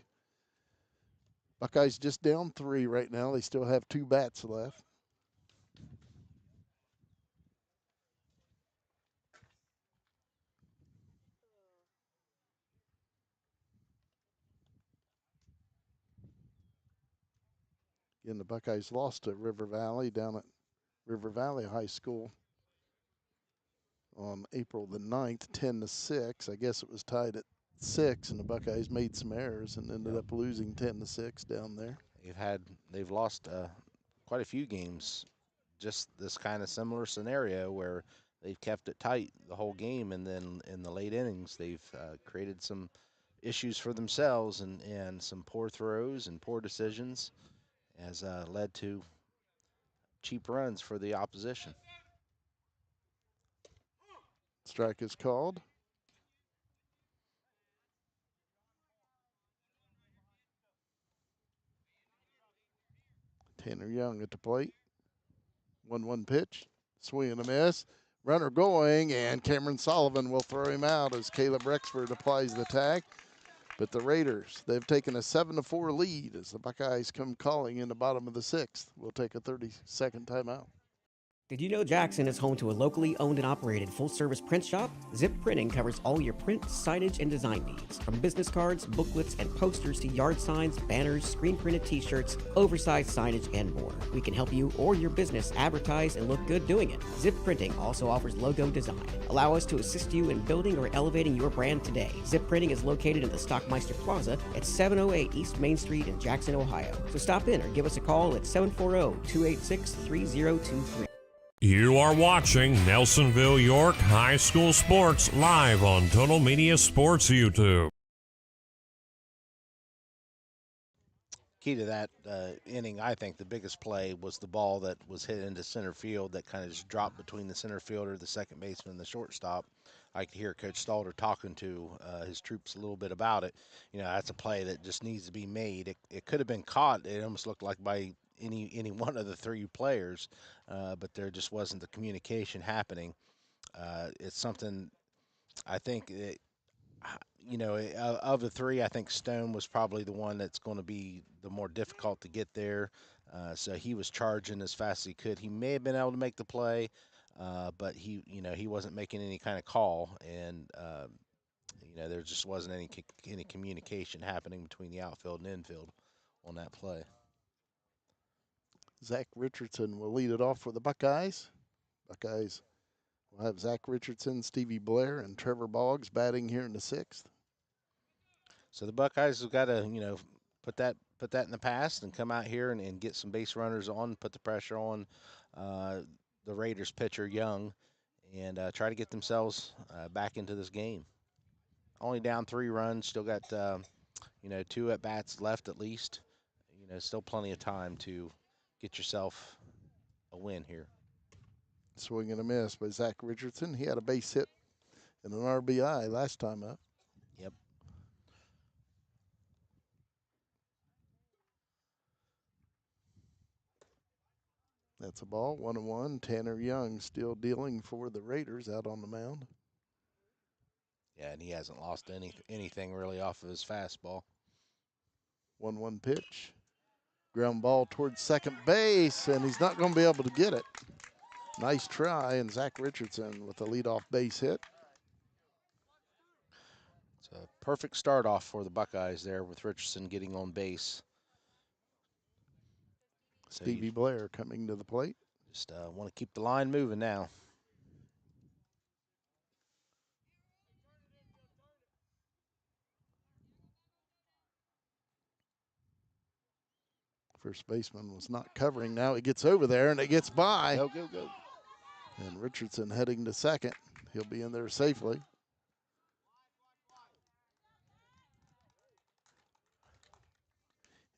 Buckeyes just down 3 right now. They still have 2 bats left. Again, the Buckeyes lost to River Valley down at River Valley High School on April the 9th, 10-6. I guess it was tied at 6, and the Buckeyes made some errors and ended up losing 10-6 down there. They've lost quite a few games, just this kind of similar scenario where they've kept it tight the whole game, and then in the late innings they've created some issues for themselves, and some poor throws and poor decisions has led to cheap runs for the opposition. Strike is called. Tanner Young at the plate. 1-1 pitch. Swing and a miss. Runner going, and Cameron Sullivan will throw him out as Caleb Rexford applies the tag. But the Raiders, they've taken a 7-4 lead as the Buckeyes come calling in the bottom of the 6th. We'll take a 30-second timeout. Did you know Jackson is home to a locally owned and operated full-service print shop? Zip Printing covers all your print, signage, and design needs. From business cards, booklets, and posters to yard signs, banners, screen-printed t-shirts, oversized signage, and more. We can help you or your business advertise and look good doing it. Zip Printing also offers logo design. Allow us to assist you in building or elevating your brand today. Zip Printing is located in the Stockmeister Plaza at 708 East Main Street in Jackson, Ohio. So stop in or give us a call at 740-286-3023. You are watching Nelsonville-York High School Sports live on Total Media Sports YouTube. Key to that inning, I think the biggest play was the ball that was hit into center field that kind of just dropped between the center fielder, the second baseman, and the shortstop. I could hear Coach Stalter talking to his troops a little bit about it. You know, that's a play that just needs to be made. It could have been caught. It almost looked like by any one of the 3 players, but there just wasn't the communication happening. It's something I think of the 3, I think Stone was probably the one that's going to be the more difficult to get there. So he was charging as fast as he could. He may have been able to make the play, but he wasn't making any kind of call, and there just wasn't any communication happening between the outfield and infield on that play. Zach Richardson will lead it off for the Buckeyes. Buckeyes will have Zach Richardson, Stevie Blair, and Trevor Boggs batting here in the 6th. So the Buckeyes have got to, put that in the past and come out here and get some base runners on, put the pressure on the Raiders pitcher Young, and try to get themselves back into this game. Only down 3 runs, still got 2 at bats left at least. Still plenty of time to get yourself a win here. Swing and a miss by Zach Richardson. He had a base hit and an RBI last time up. Yep. That's a ball, 1-1. Tanner Young still dealing for the Raiders out on the mound. Yeah, and he hasn't lost anything really off of his fastball. 1-1 pitch. Ground ball towards second base, and he's not going to be able to get it. Nice try, and Zach Richardson with a leadoff base hit. It's a perfect start off for the Buckeyes there with Richardson getting on base. Stevie Blair coming to the plate. Just want to keep the line moving now. First baseman was not covering. Now he gets over there, and it gets by. Go, go, go. And Richardson heading to second. He'll be in there safely.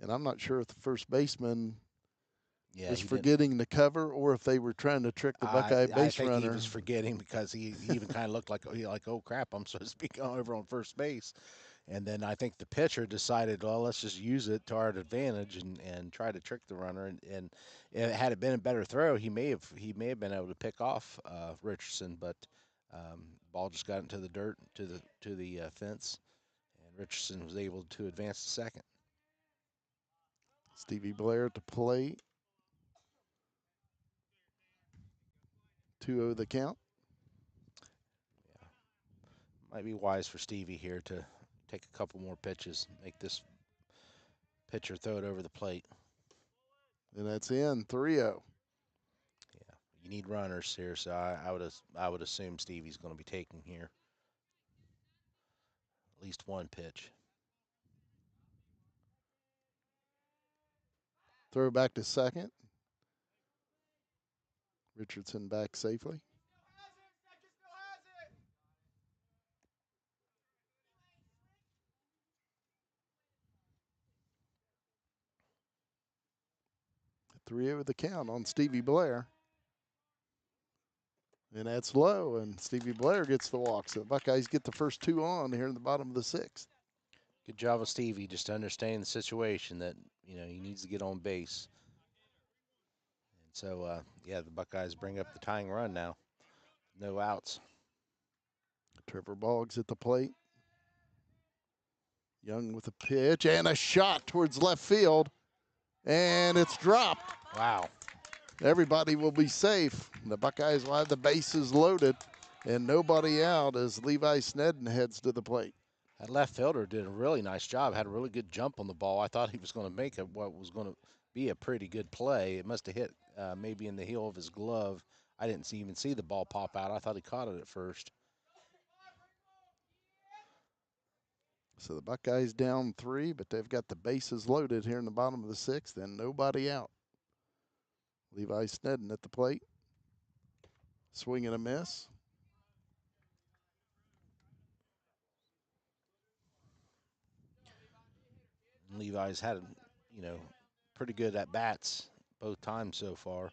And I'm not sure if the first baseman Yeah, was he didn't. forgetting to cover, or if they were trying to trick the Buckeye I base think he runner. was forgetting because he even kind of looked like, oh crap, I'm supposed to be going over on first base. And then I think the pitcher decided, well, let's just use it to our advantage and try to trick the runner. And had it been a better throw, he may have been able to pick off Richardson, but ball just got into the dirt to the fence, and Richardson was able to advance to second. Stevie Blair at the plate. 2-0 the count. Yeah, might be wise for Stevie here to take a couple more pitches, make this pitcher throw it over the plate. And that's in 3-0. Yeah, you need runners here, so I would assume Stevie's going to be taking here at least one pitch. Throw back to second. Richardson back safely. Three over the count on Stevie Blair. And that's low, and Stevie Blair gets the walk. So the Buckeyes get the first two on here in the bottom of the sixth. Good job of Stevie just understanding the situation that, he needs to get on base. And so, yeah, the Buckeyes bring up the tying run now. No outs. Trevor Boggs at the plate. Young with a pitch and a shot towards left field. And it's dropped. Wow. Everybody will be safe. The Buckeyes will have the bases loaded and nobody out as Levi Snedden heads to the plate. That left fielder did a really nice job, had a really good jump on the ball. I thought he was going to make what was going to be a pretty good play. It must have hit maybe in the heel of his glove. I didn't even see the ball pop out. I thought he caught it at first. So the Buckeyes down 3, but they've got the bases loaded here in the bottom of the sixth and nobody out. Levi Snedden at the plate. Swing and a miss. Levi's had, pretty good at bats both times so far.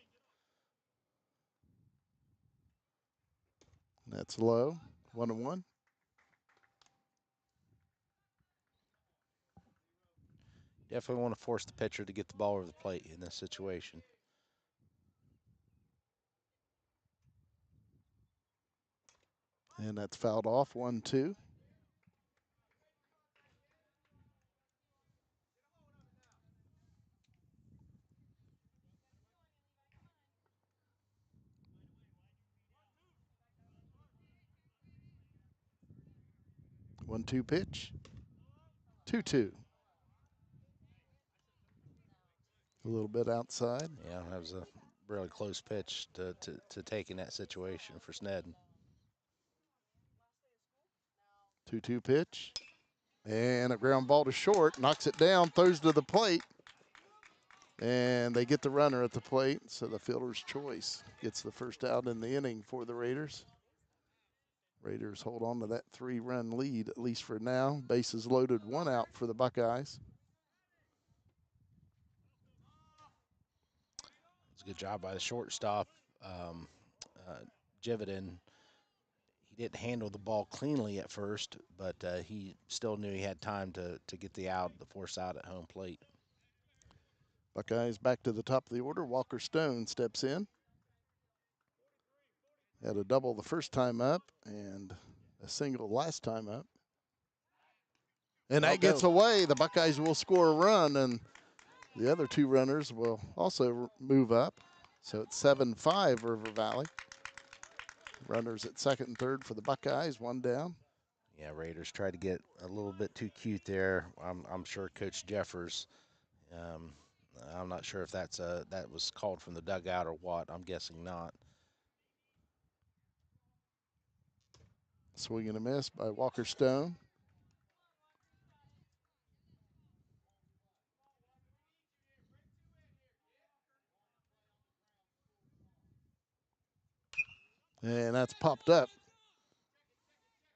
That's low. 1-1. Definitely want to force the pitcher to get the ball over the plate in this situation. And that's fouled off. 1-2. One-two pitch. 2-2. A little bit outside. Yeah, that was a really close pitch to take in that situation for Snedden. 2-2 pitch. And a ground ball to short. Knocks it down. Throws to the plate. And they get the runner at the plate. So the fielder's choice gets the first out in the inning for the Raiders. Raiders hold on to that 3-run lead, at least for now. Bases loaded, 1 out for the Buckeyes. It's a good job by the shortstop, Jividan. He didn't handle the ball cleanly at first, but he still knew he had time to get the force out at home plate. Buckeyes back to the top of the order. Walker Stone steps in. Had a double the first time up and a single last time up. And that gets away. The Buckeyes will score a run, and the other 2 runners will also move up. So it's 7-5 River Valley. Runners at second and third for the Buckeyes, 1 down. Yeah, Raiders tried to get a little bit too cute there. I'm sure Coach Jeffers. I'm not sure if that was called from the dugout or what. I'm guessing not. Swing and a miss by Walker Stone. And that's popped up.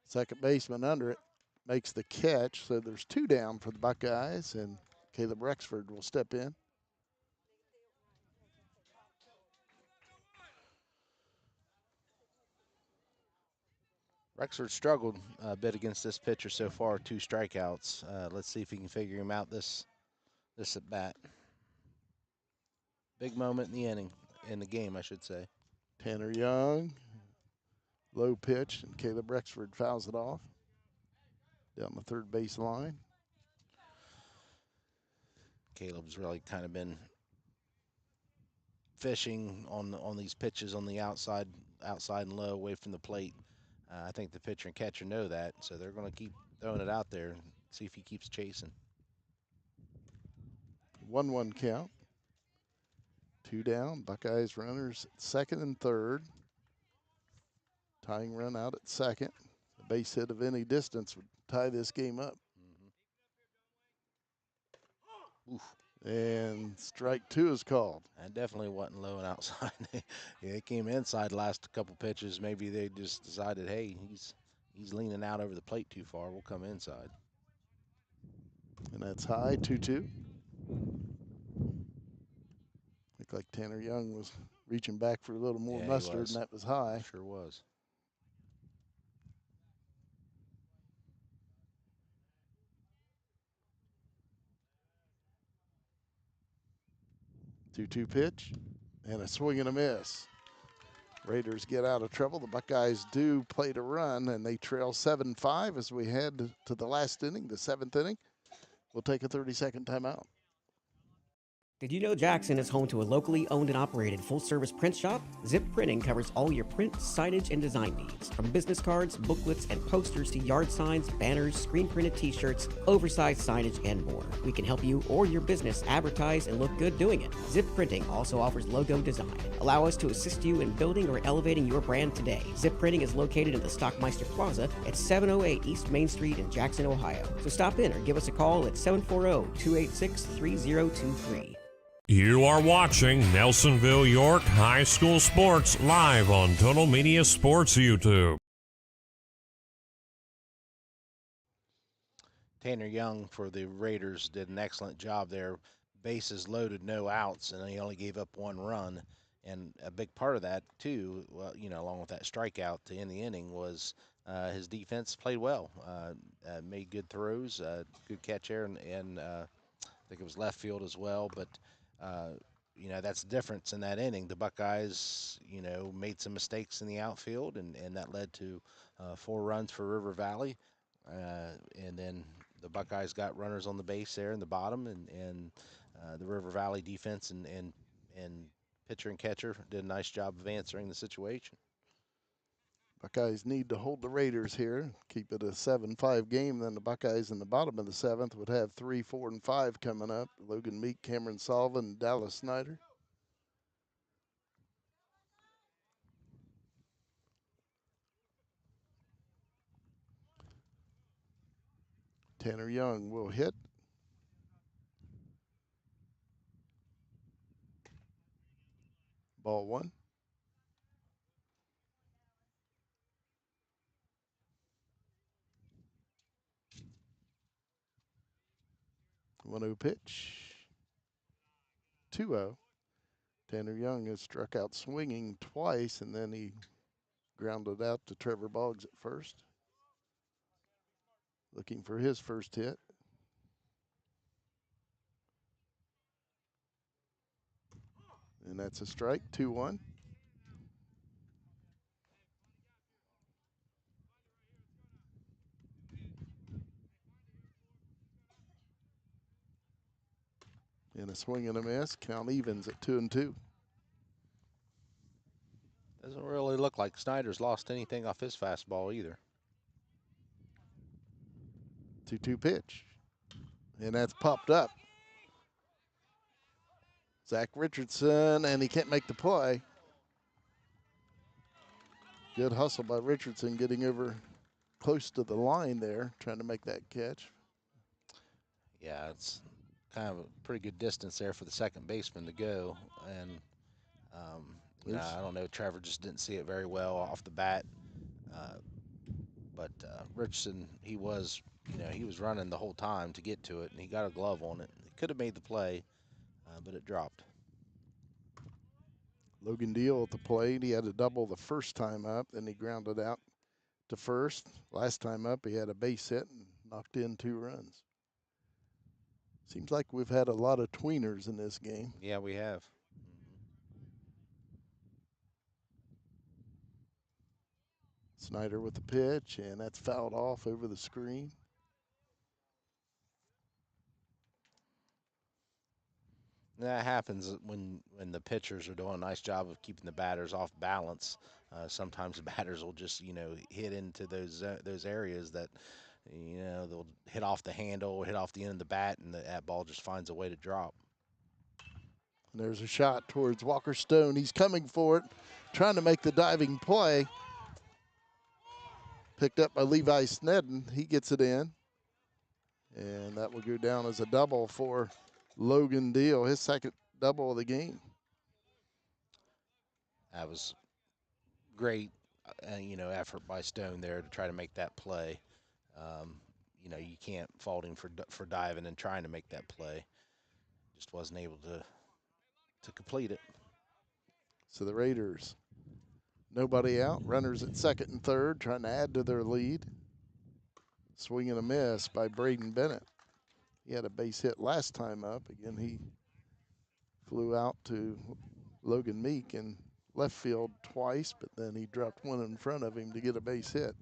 Second baseman under it makes the catch. So there's 2 down for the Buckeyes, and Caleb Rexford will step in. Rexford struggled a bit against this pitcher so far, 2 strikeouts. Let's see if he can figure him out this at bat. Big moment in the inning, in the game, I should say. Tanner Young, low pitch, and Caleb Rexford fouls it off down the third base line. Caleb's really kind of been fishing on these pitches on the outside and low, away from the plate. I think the pitcher and catcher know that, so they're going to keep throwing it out there and see if he keeps chasing. 1-1 count. 2 down. Buckeyes runners at second and third. Tying run out at second. A base hit of any distance would tie this game up. Oof. And strike 2 is called. That definitely wasn't low and outside. It came inside the last couple pitches. Maybe they just decided, hey, he's leaning out over the plate too far. We'll come inside. And that's high, 2-2. Looked like Tanner Young was reaching back for a little more mustard, and that was high. Sure was. 2-2 pitch, and a swing and a miss. Raiders get out of trouble. The Buckeyes do play to run, and they trail 7-5 as we head to the last inning, the 7th inning. We'll take a 30-second timeout. Did you know Jackson is home to a locally owned and operated full-service print shop? Zip Printing covers all your print, signage, and design needs. From business cards, booklets, and posters to yard signs, banners, screen-printed t-shirts, oversized signage, and more. We can help you or your business advertise and look good doing it. Zip Printing also offers logo design. Allow us to assist you in building or elevating your brand today. Zip Printing is located in the Stockmeister Plaza at 708 East Main Street in Jackson, Ohio. So stop in or give us a call at 740-286-3023. You are watching Nelsonville-York High School Sports live on Total Media Sports YouTube. Tanner Young for the Raiders did an excellent job there. Bases loaded, no outs, and he only gave up 1 run. And a big part of that, too, well, along with that strikeout to end the inning, was his defense played well, made good throws, good catch there, and I think it was left field as well. But that's the difference in that inning. The Buckeyes, made some mistakes in the outfield, and that led to 4 runs for River Valley. And then the Buckeyes got runners on the base there in the bottom, and the River Valley defense and pitcher and catcher did a nice job of answering the situation. Buckeyes need to hold the Raiders here, keep it a 7-5 game. Then the Buckeyes in the bottom of the 7th would have 3, 4, and 5 coming up. Logan Meek, Cameron Sullivan, and Dallas Snyder. Tanner Young will hit. Ball 1. 1-0 pitch. 2-0. Tanner Young has struck out swinging twice, and then he grounded out to Trevor Boggs at first. Looking for his first hit. And that's a strike, 2-1. And a swing and a miss. Count evens at 2-2. Doesn't really look like Snyder's lost anything off his fastball either. 2-2 pitch. And that's popped up. Zach Richardson, and he can't make the play. Good hustle by Richardson getting over close to the line there, trying to make that catch. Yeah, it's kind of a pretty good distance there for the second baseman to go. And, I don't know, Trevor just didn't see it very well off the bat. But Richardson, he was running the whole time to get to it, and he got a glove on it. He could have made the play, but it dropped. Logan Deal at the plate. He had a double the first time up, then he grounded out to first. Last time up, he had a base hit and knocked in 2 runs. Seems like we've had a lot of tweeners in this game. Yeah, we have. Snyder with the pitch, and that's fouled off over the screen. That happens when the pitchers are doing a nice job of keeping the batters off balance. Sometimes the batters will just hit into those areas that they'll hit off the handle or hit off the end of the bat, and that ball just finds a way to drop. And there's a shot towards Walker Stone. He's coming for it, trying to make the diving play. Picked up by Levi Snedden. He gets it in. And that will go down as a double for Logan Deal, his second double of the game. That was great, effort by Stone there to try to make that play. You can't fault him for diving and trying to make that play. Just wasn't able to complete it. So the Raiders, nobody out. Runners at second and third, trying to add to their lead. Swing and a miss by Braden Bennett. He had a base hit last time up. Again, he flew out to Logan Meek in left field twice, but then he dropped one in front of him to get a base hit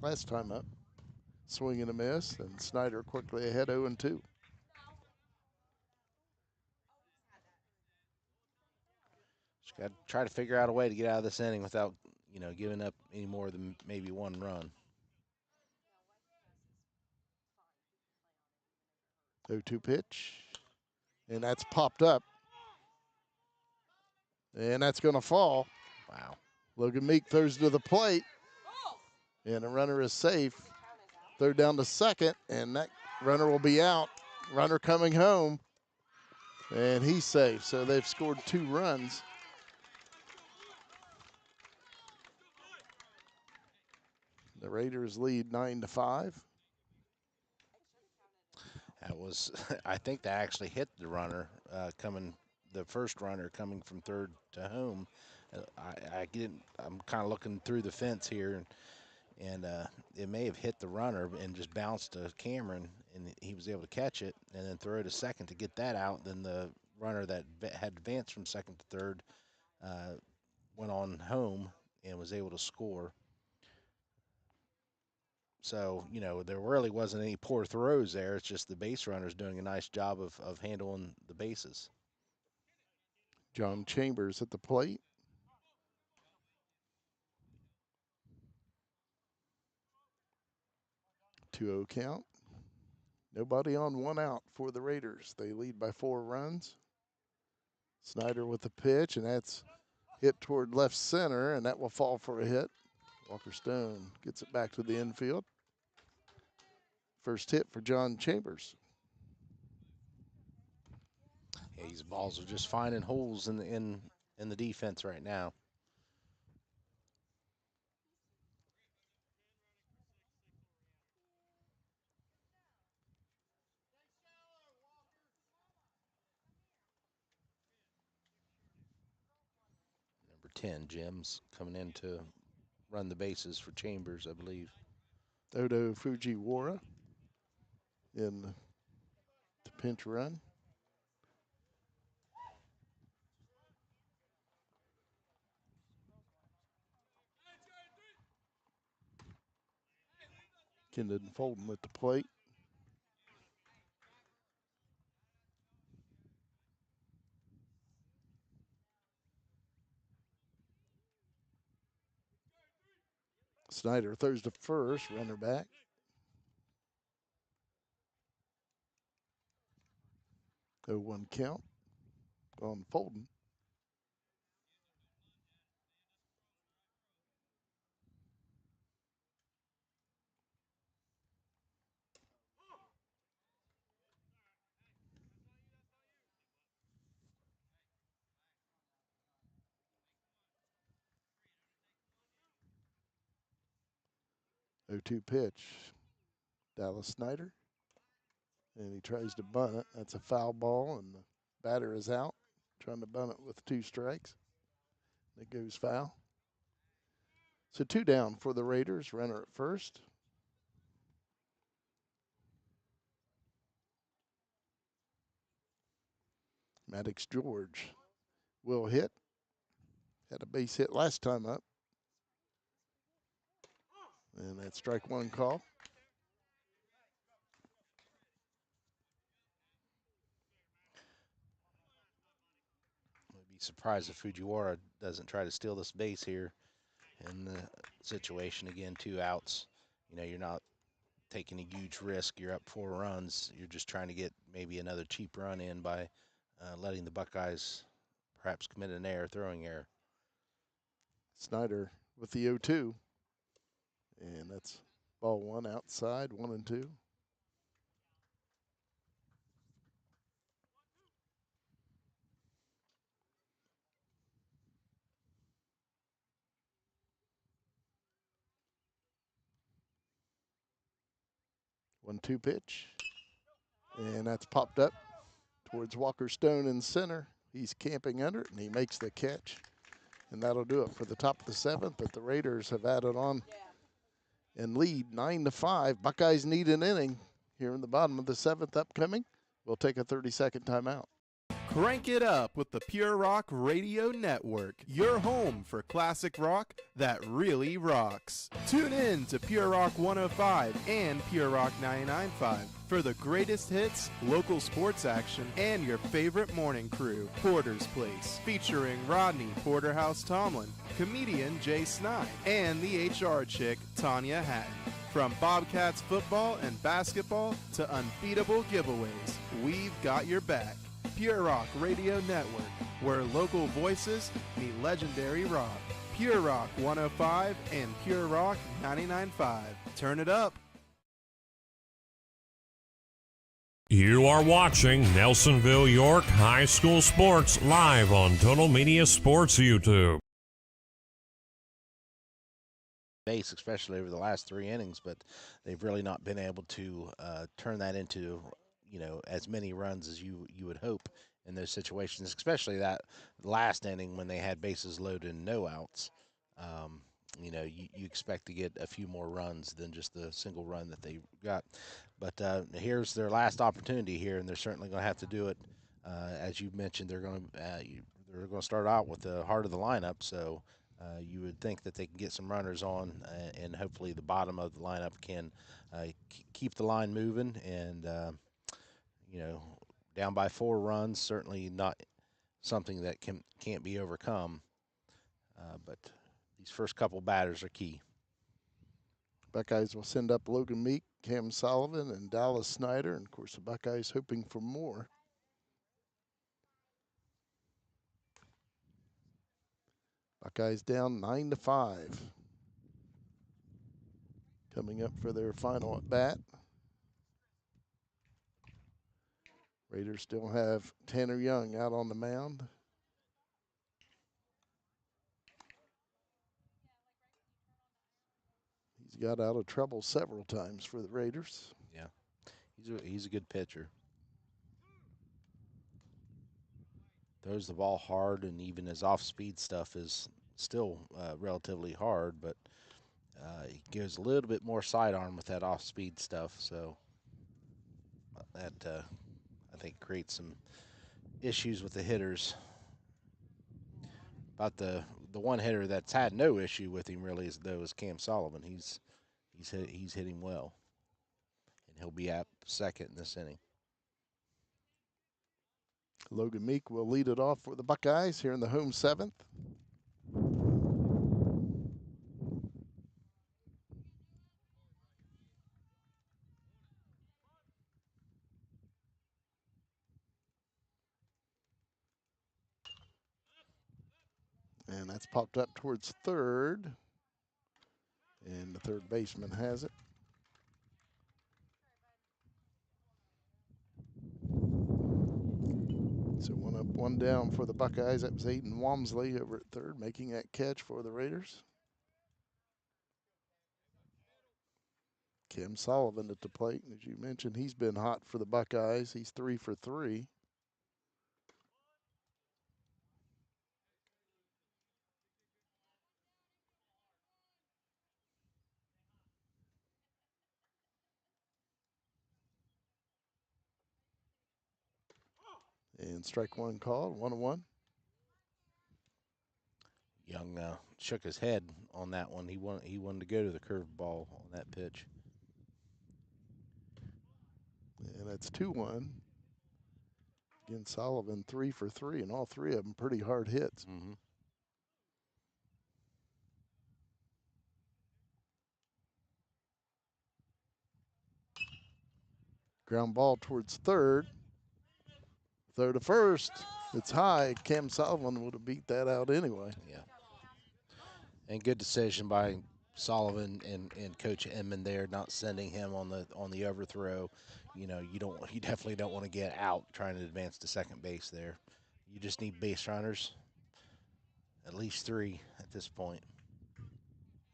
last time up. Swing and a miss, and Snyder quickly ahead 0-2. Just got to try to figure out a way to get out of this inning without, giving up any more than maybe 1 run. 0-2 pitch, and that's popped up, and that's going to fall. Wow. Logan Meek throws to the plate, and a runner is safe. Third down to second, and that runner will be out. Runner coming home, and he's safe. So they've scored 2 runs. The Raiders lead 9-5. That was, I think that actually hit the runner the first runner coming from third to home. I'm kind of looking through the fence here, and it may have hit the runner and just bounced to Cameron, and he was able to catch it and then throw to second to get that out. Then the runner that had advanced from second to third went on home and was able to score. So, there really wasn't any poor throws there. It's just the base runner's doing a nice job of handling the bases. John Chambers at the plate. Two-0 count. Nobody on, 1 out for the Raiders. They lead by 4 runs. Snyder with the pitch, and that's hit toward left center, and that will fall for a hit. Walker Stone gets it back to the infield. First hit for John Chambers. Yeah, these balls are just finding holes in the defense right now. Number 10, Jim's coming in to run the bases for Chambers, I believe. Odo Fujiwara in the pinch run. Kendon Fulton at the plate. Snyder throws to first, runner back. Oh, 1 count on Fulton. Oh, 2 pitch. Dallas Snyder. And he tries to bunt it. That's a foul ball, and the batter is out. Trying to bunt it with 2 strikes. It goes foul. So 2 down for the Raiders, runner at first. Maddox George will hit. Had a base hit last time up. And that's strike 1 call. I'd be surprised if Fujiwara doesn't try to steal this base here in the situation. Again, 2 outs. You're not taking a huge risk. You're up 4 runs. You're just trying to get maybe another cheap run in by letting the Buckeyes perhaps commit an error, throwing error. Snyder with the 0-2. And that's ball 1 outside, 1-2. One-two pitch. And that's popped up towards Walker Stone in center. He's camping under it, and he makes the catch. And that'll do it for the top of the 7th. But the Raiders have added on and lead 9-5. Buckeyes need an inning here in the bottom of the 7th upcoming. We'll take a 30-second timeout. Crank it up with the Pure Rock Radio Network, your home for classic rock that really rocks. Tune in to Pure Rock 105 and Pure Rock 99.5 for the greatest hits, local sports action, and your favorite morning crew, Porter's Place, featuring Rodney Porterhouse Tomlin, comedian Jay Snide, and the HR chick, Tanya Hatton. From Bobcats football and basketball to unbeatable giveaways, we've got your back. Pure Rock Radio Network, where local voices meet legendary rock. Pure Rock 105 and Pure Rock 99.5. Turn it up. You are watching Nelsonville-York High School Sports live on Total Media Sports YouTube. Base, especially over the last 3 innings, but they've really not been able to turn that into as many runs as you would hope in those situations, especially that last inning when they had bases loaded and no outs. You expect to get a few more runs than just the single run that they got. But here's their last opportunity here, and they're certainly going to have to do it. As you mentioned, they're going to start out with the heart of the lineup, so you would think that they can get some runners on, and hopefully the bottom of the lineup can keep the line moving. And down by 4 runs, certainly not something that can't be overcome. But these first couple batters are key. Buckeyes will send up Logan Meek, Cam Sullivan, and Dallas Snyder. And, of course, the Buckeyes hoping for more. Buckeyes down 9-5. Coming up for their final at bat. Raiders still have Tanner Young out on the mound. He's got out of trouble several times for the Raiders. Yeah, he's a good pitcher. Throws the ball hard, and even his off-speed stuff is still relatively hard, but he gives a little bit more sidearm with that off-speed stuff, so that I think creates some issues with the hitters. About the one hitter that's had no issue with him really is Cam Sullivan. He's hitting well, and he'll be at second in this inning. Logan Meek will lead it off for the Buckeyes here in the home 7th. And that's popped up towards third. And the third baseman has it. So 1 up, 1 down for the Buckeyes. That was Aiden Walmsley over at third, making that catch for the Raiders. Kim Sullivan at the plate. As you mentioned, he's been hot for the Buckeyes. He's 3 for 3. And strike one called, 1-1. Young shook his head on that one. He wanted to go to the curved ball on that pitch. And that's 2-1. Again, Sullivan 3 for 3, and all three of them pretty hard hits. Mm-hmm. Ground ball towards third. Throw to first. It's high. Cam Sullivan would have beat that out anyway. Yeah. And good decision by Sullivan and Coach Inman there, not sending him on the overthrow. You definitely don't want to get out trying to advance to second base there. You just need base runners, at least 3 at this point.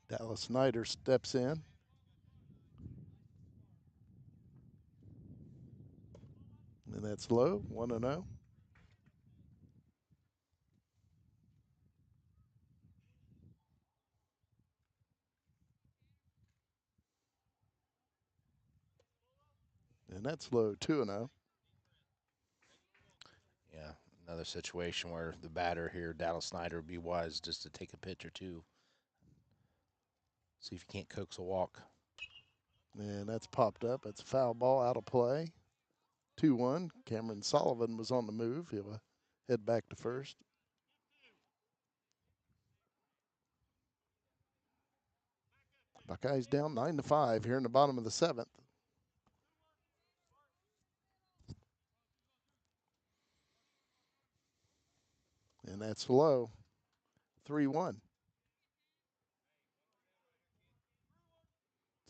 Dallas Snyder steps in. And that's low, 1-0. And that's low, 2-0. Yeah, another situation where the batter here, Dallas Snyder, would be wise just to take a pitch or two. See if you can't coax a walk. And that's popped up. That's a foul ball out of play. 2-1. Cameron Sullivan was on the move. He'll head back to first. Buckeyes down 9-5 here in the bottom of the 7th. And that's low, 3-1.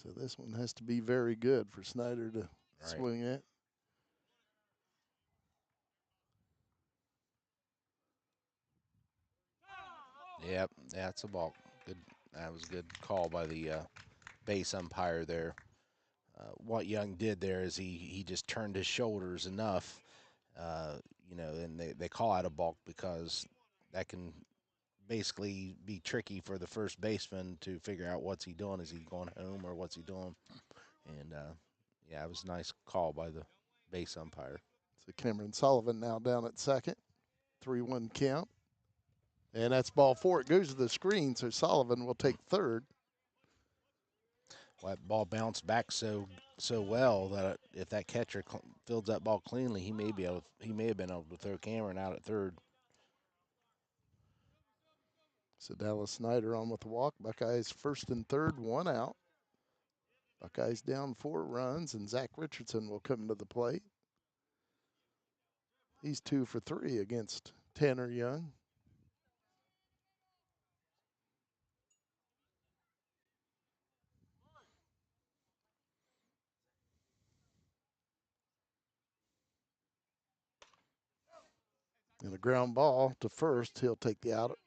So this one has to be very good for Snyder to swing it. Yep, that's a ball. Good. That was a good call by the base umpire there. What Young did there is he just turned his shoulders enough, and they call out a balk because that can basically be tricky for the first baseman to figure out what's he doing. Is he going home or what's he doing? And it was a nice call by the base umpire. So Cameron Sullivan now down at second, 3-1 count. And that's ball 4. It goes to the screen, so Sullivan will take third. Well, that ball bounced back so well that if that catcher fields that ball cleanly, he may have been able to throw Cameron out at third. So Dallas Snyder on with the walk. Buckeyes first and third, 1 out. Buckeyes down 4 runs, and Zach Richardson will come to the plate. He's 2 for 3 against Tanner Young. And a ground ball to first. He'll take the out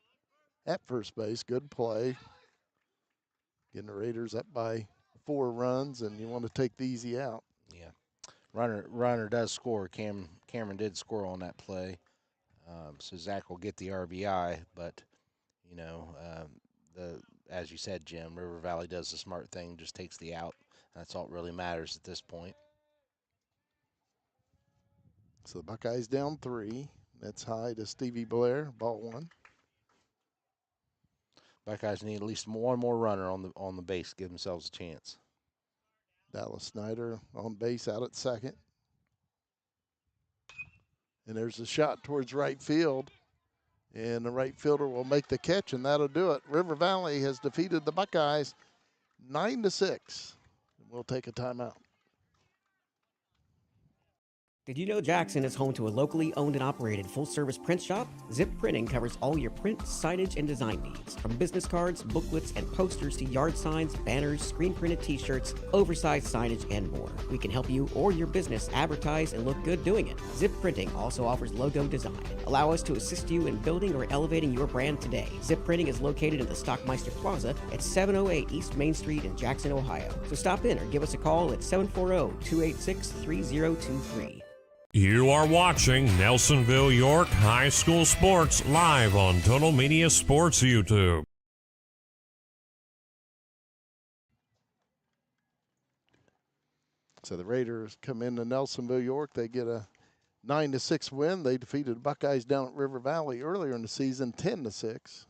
at first base. Good play. Getting the Raiders up by 4 runs, and you want to take the easy out. Yeah. Runner does score. Cameron did score on that play. So Zach will get the RBI, but as you said, Jim, River Valley does the smart thing, just takes the out. That's all that really matters at this point. So the Buckeyes down 3. That's high to Stevie Blair, ball 1. Buckeyes need at least one more runner on the base to give themselves a chance. Dallas Snyder on base out at second. And there's a shot towards right field. And the right fielder will make the catch, and that'll do it. River Valley has defeated the Buckeyes 9-6. We'll take a timeout. Did you know Jackson is home to a locally owned and operated full-service print shop? Zip Printing covers all your print, signage, and design needs. From business cards, booklets, and posters to yard signs, banners, screen-printed t-shirts, oversized signage, and more. We can help you or your business advertise and look good doing it. Zip Printing also offers logo design. Allow us to assist you in building or elevating your brand today. Zip Printing is located in the Stockmeister Plaza at 708 East Main Street in Jackson, Ohio. So stop in or give us a call at 740-286-3023. You are watching Nelsonville-York High School Sports live on Total Media Sports YouTube. So the Raiders come into Nelsonville-York. They get a 9-6 win. They defeated the Buckeyes down at River Valley earlier in the season, 10-6.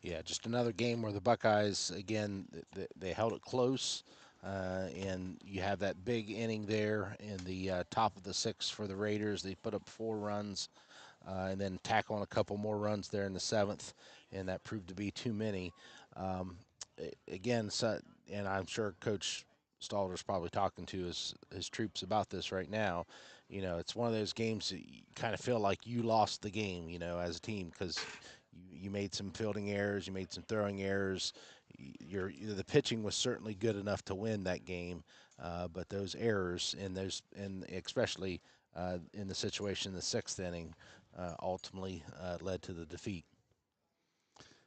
Yeah, just another game where the Buckeyes, again, they held it close, and you have that big inning there in the top of the sixth for the Raiders. They put up 4 runs, and then tack on a couple more runs there in the seventh, and that proved to be too many. Again, and I'm sure Coach Stalder's probably talking to his troops about this right now. It's one of those games that you kind of feel like you lost the game, as a team, because you made some fielding errors, you made some throwing errors. The pitching was certainly good enough to win that game, but those errors and especially in the situation in the sixth inning ultimately led to the defeat.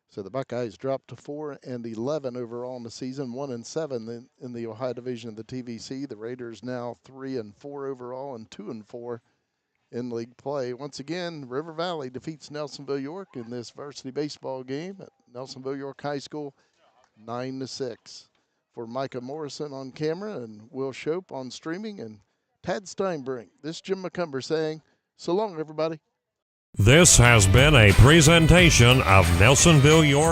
So the Buckeyes dropped to 4-11 overall in the season, 1-7 in the Ohio division of the TVC. The Raiders now 3-4 overall and 2-4 in league play. Once again, River Valley defeats Nelsonville-York in this varsity baseball game at Nelsonville-York High School, 9-6. For Micah Morrison on camera and Will Shope on streaming and Tad Steinbrink, this is Jim McCumber saying, so long, everybody. This has been a presentation of Nelsonville-York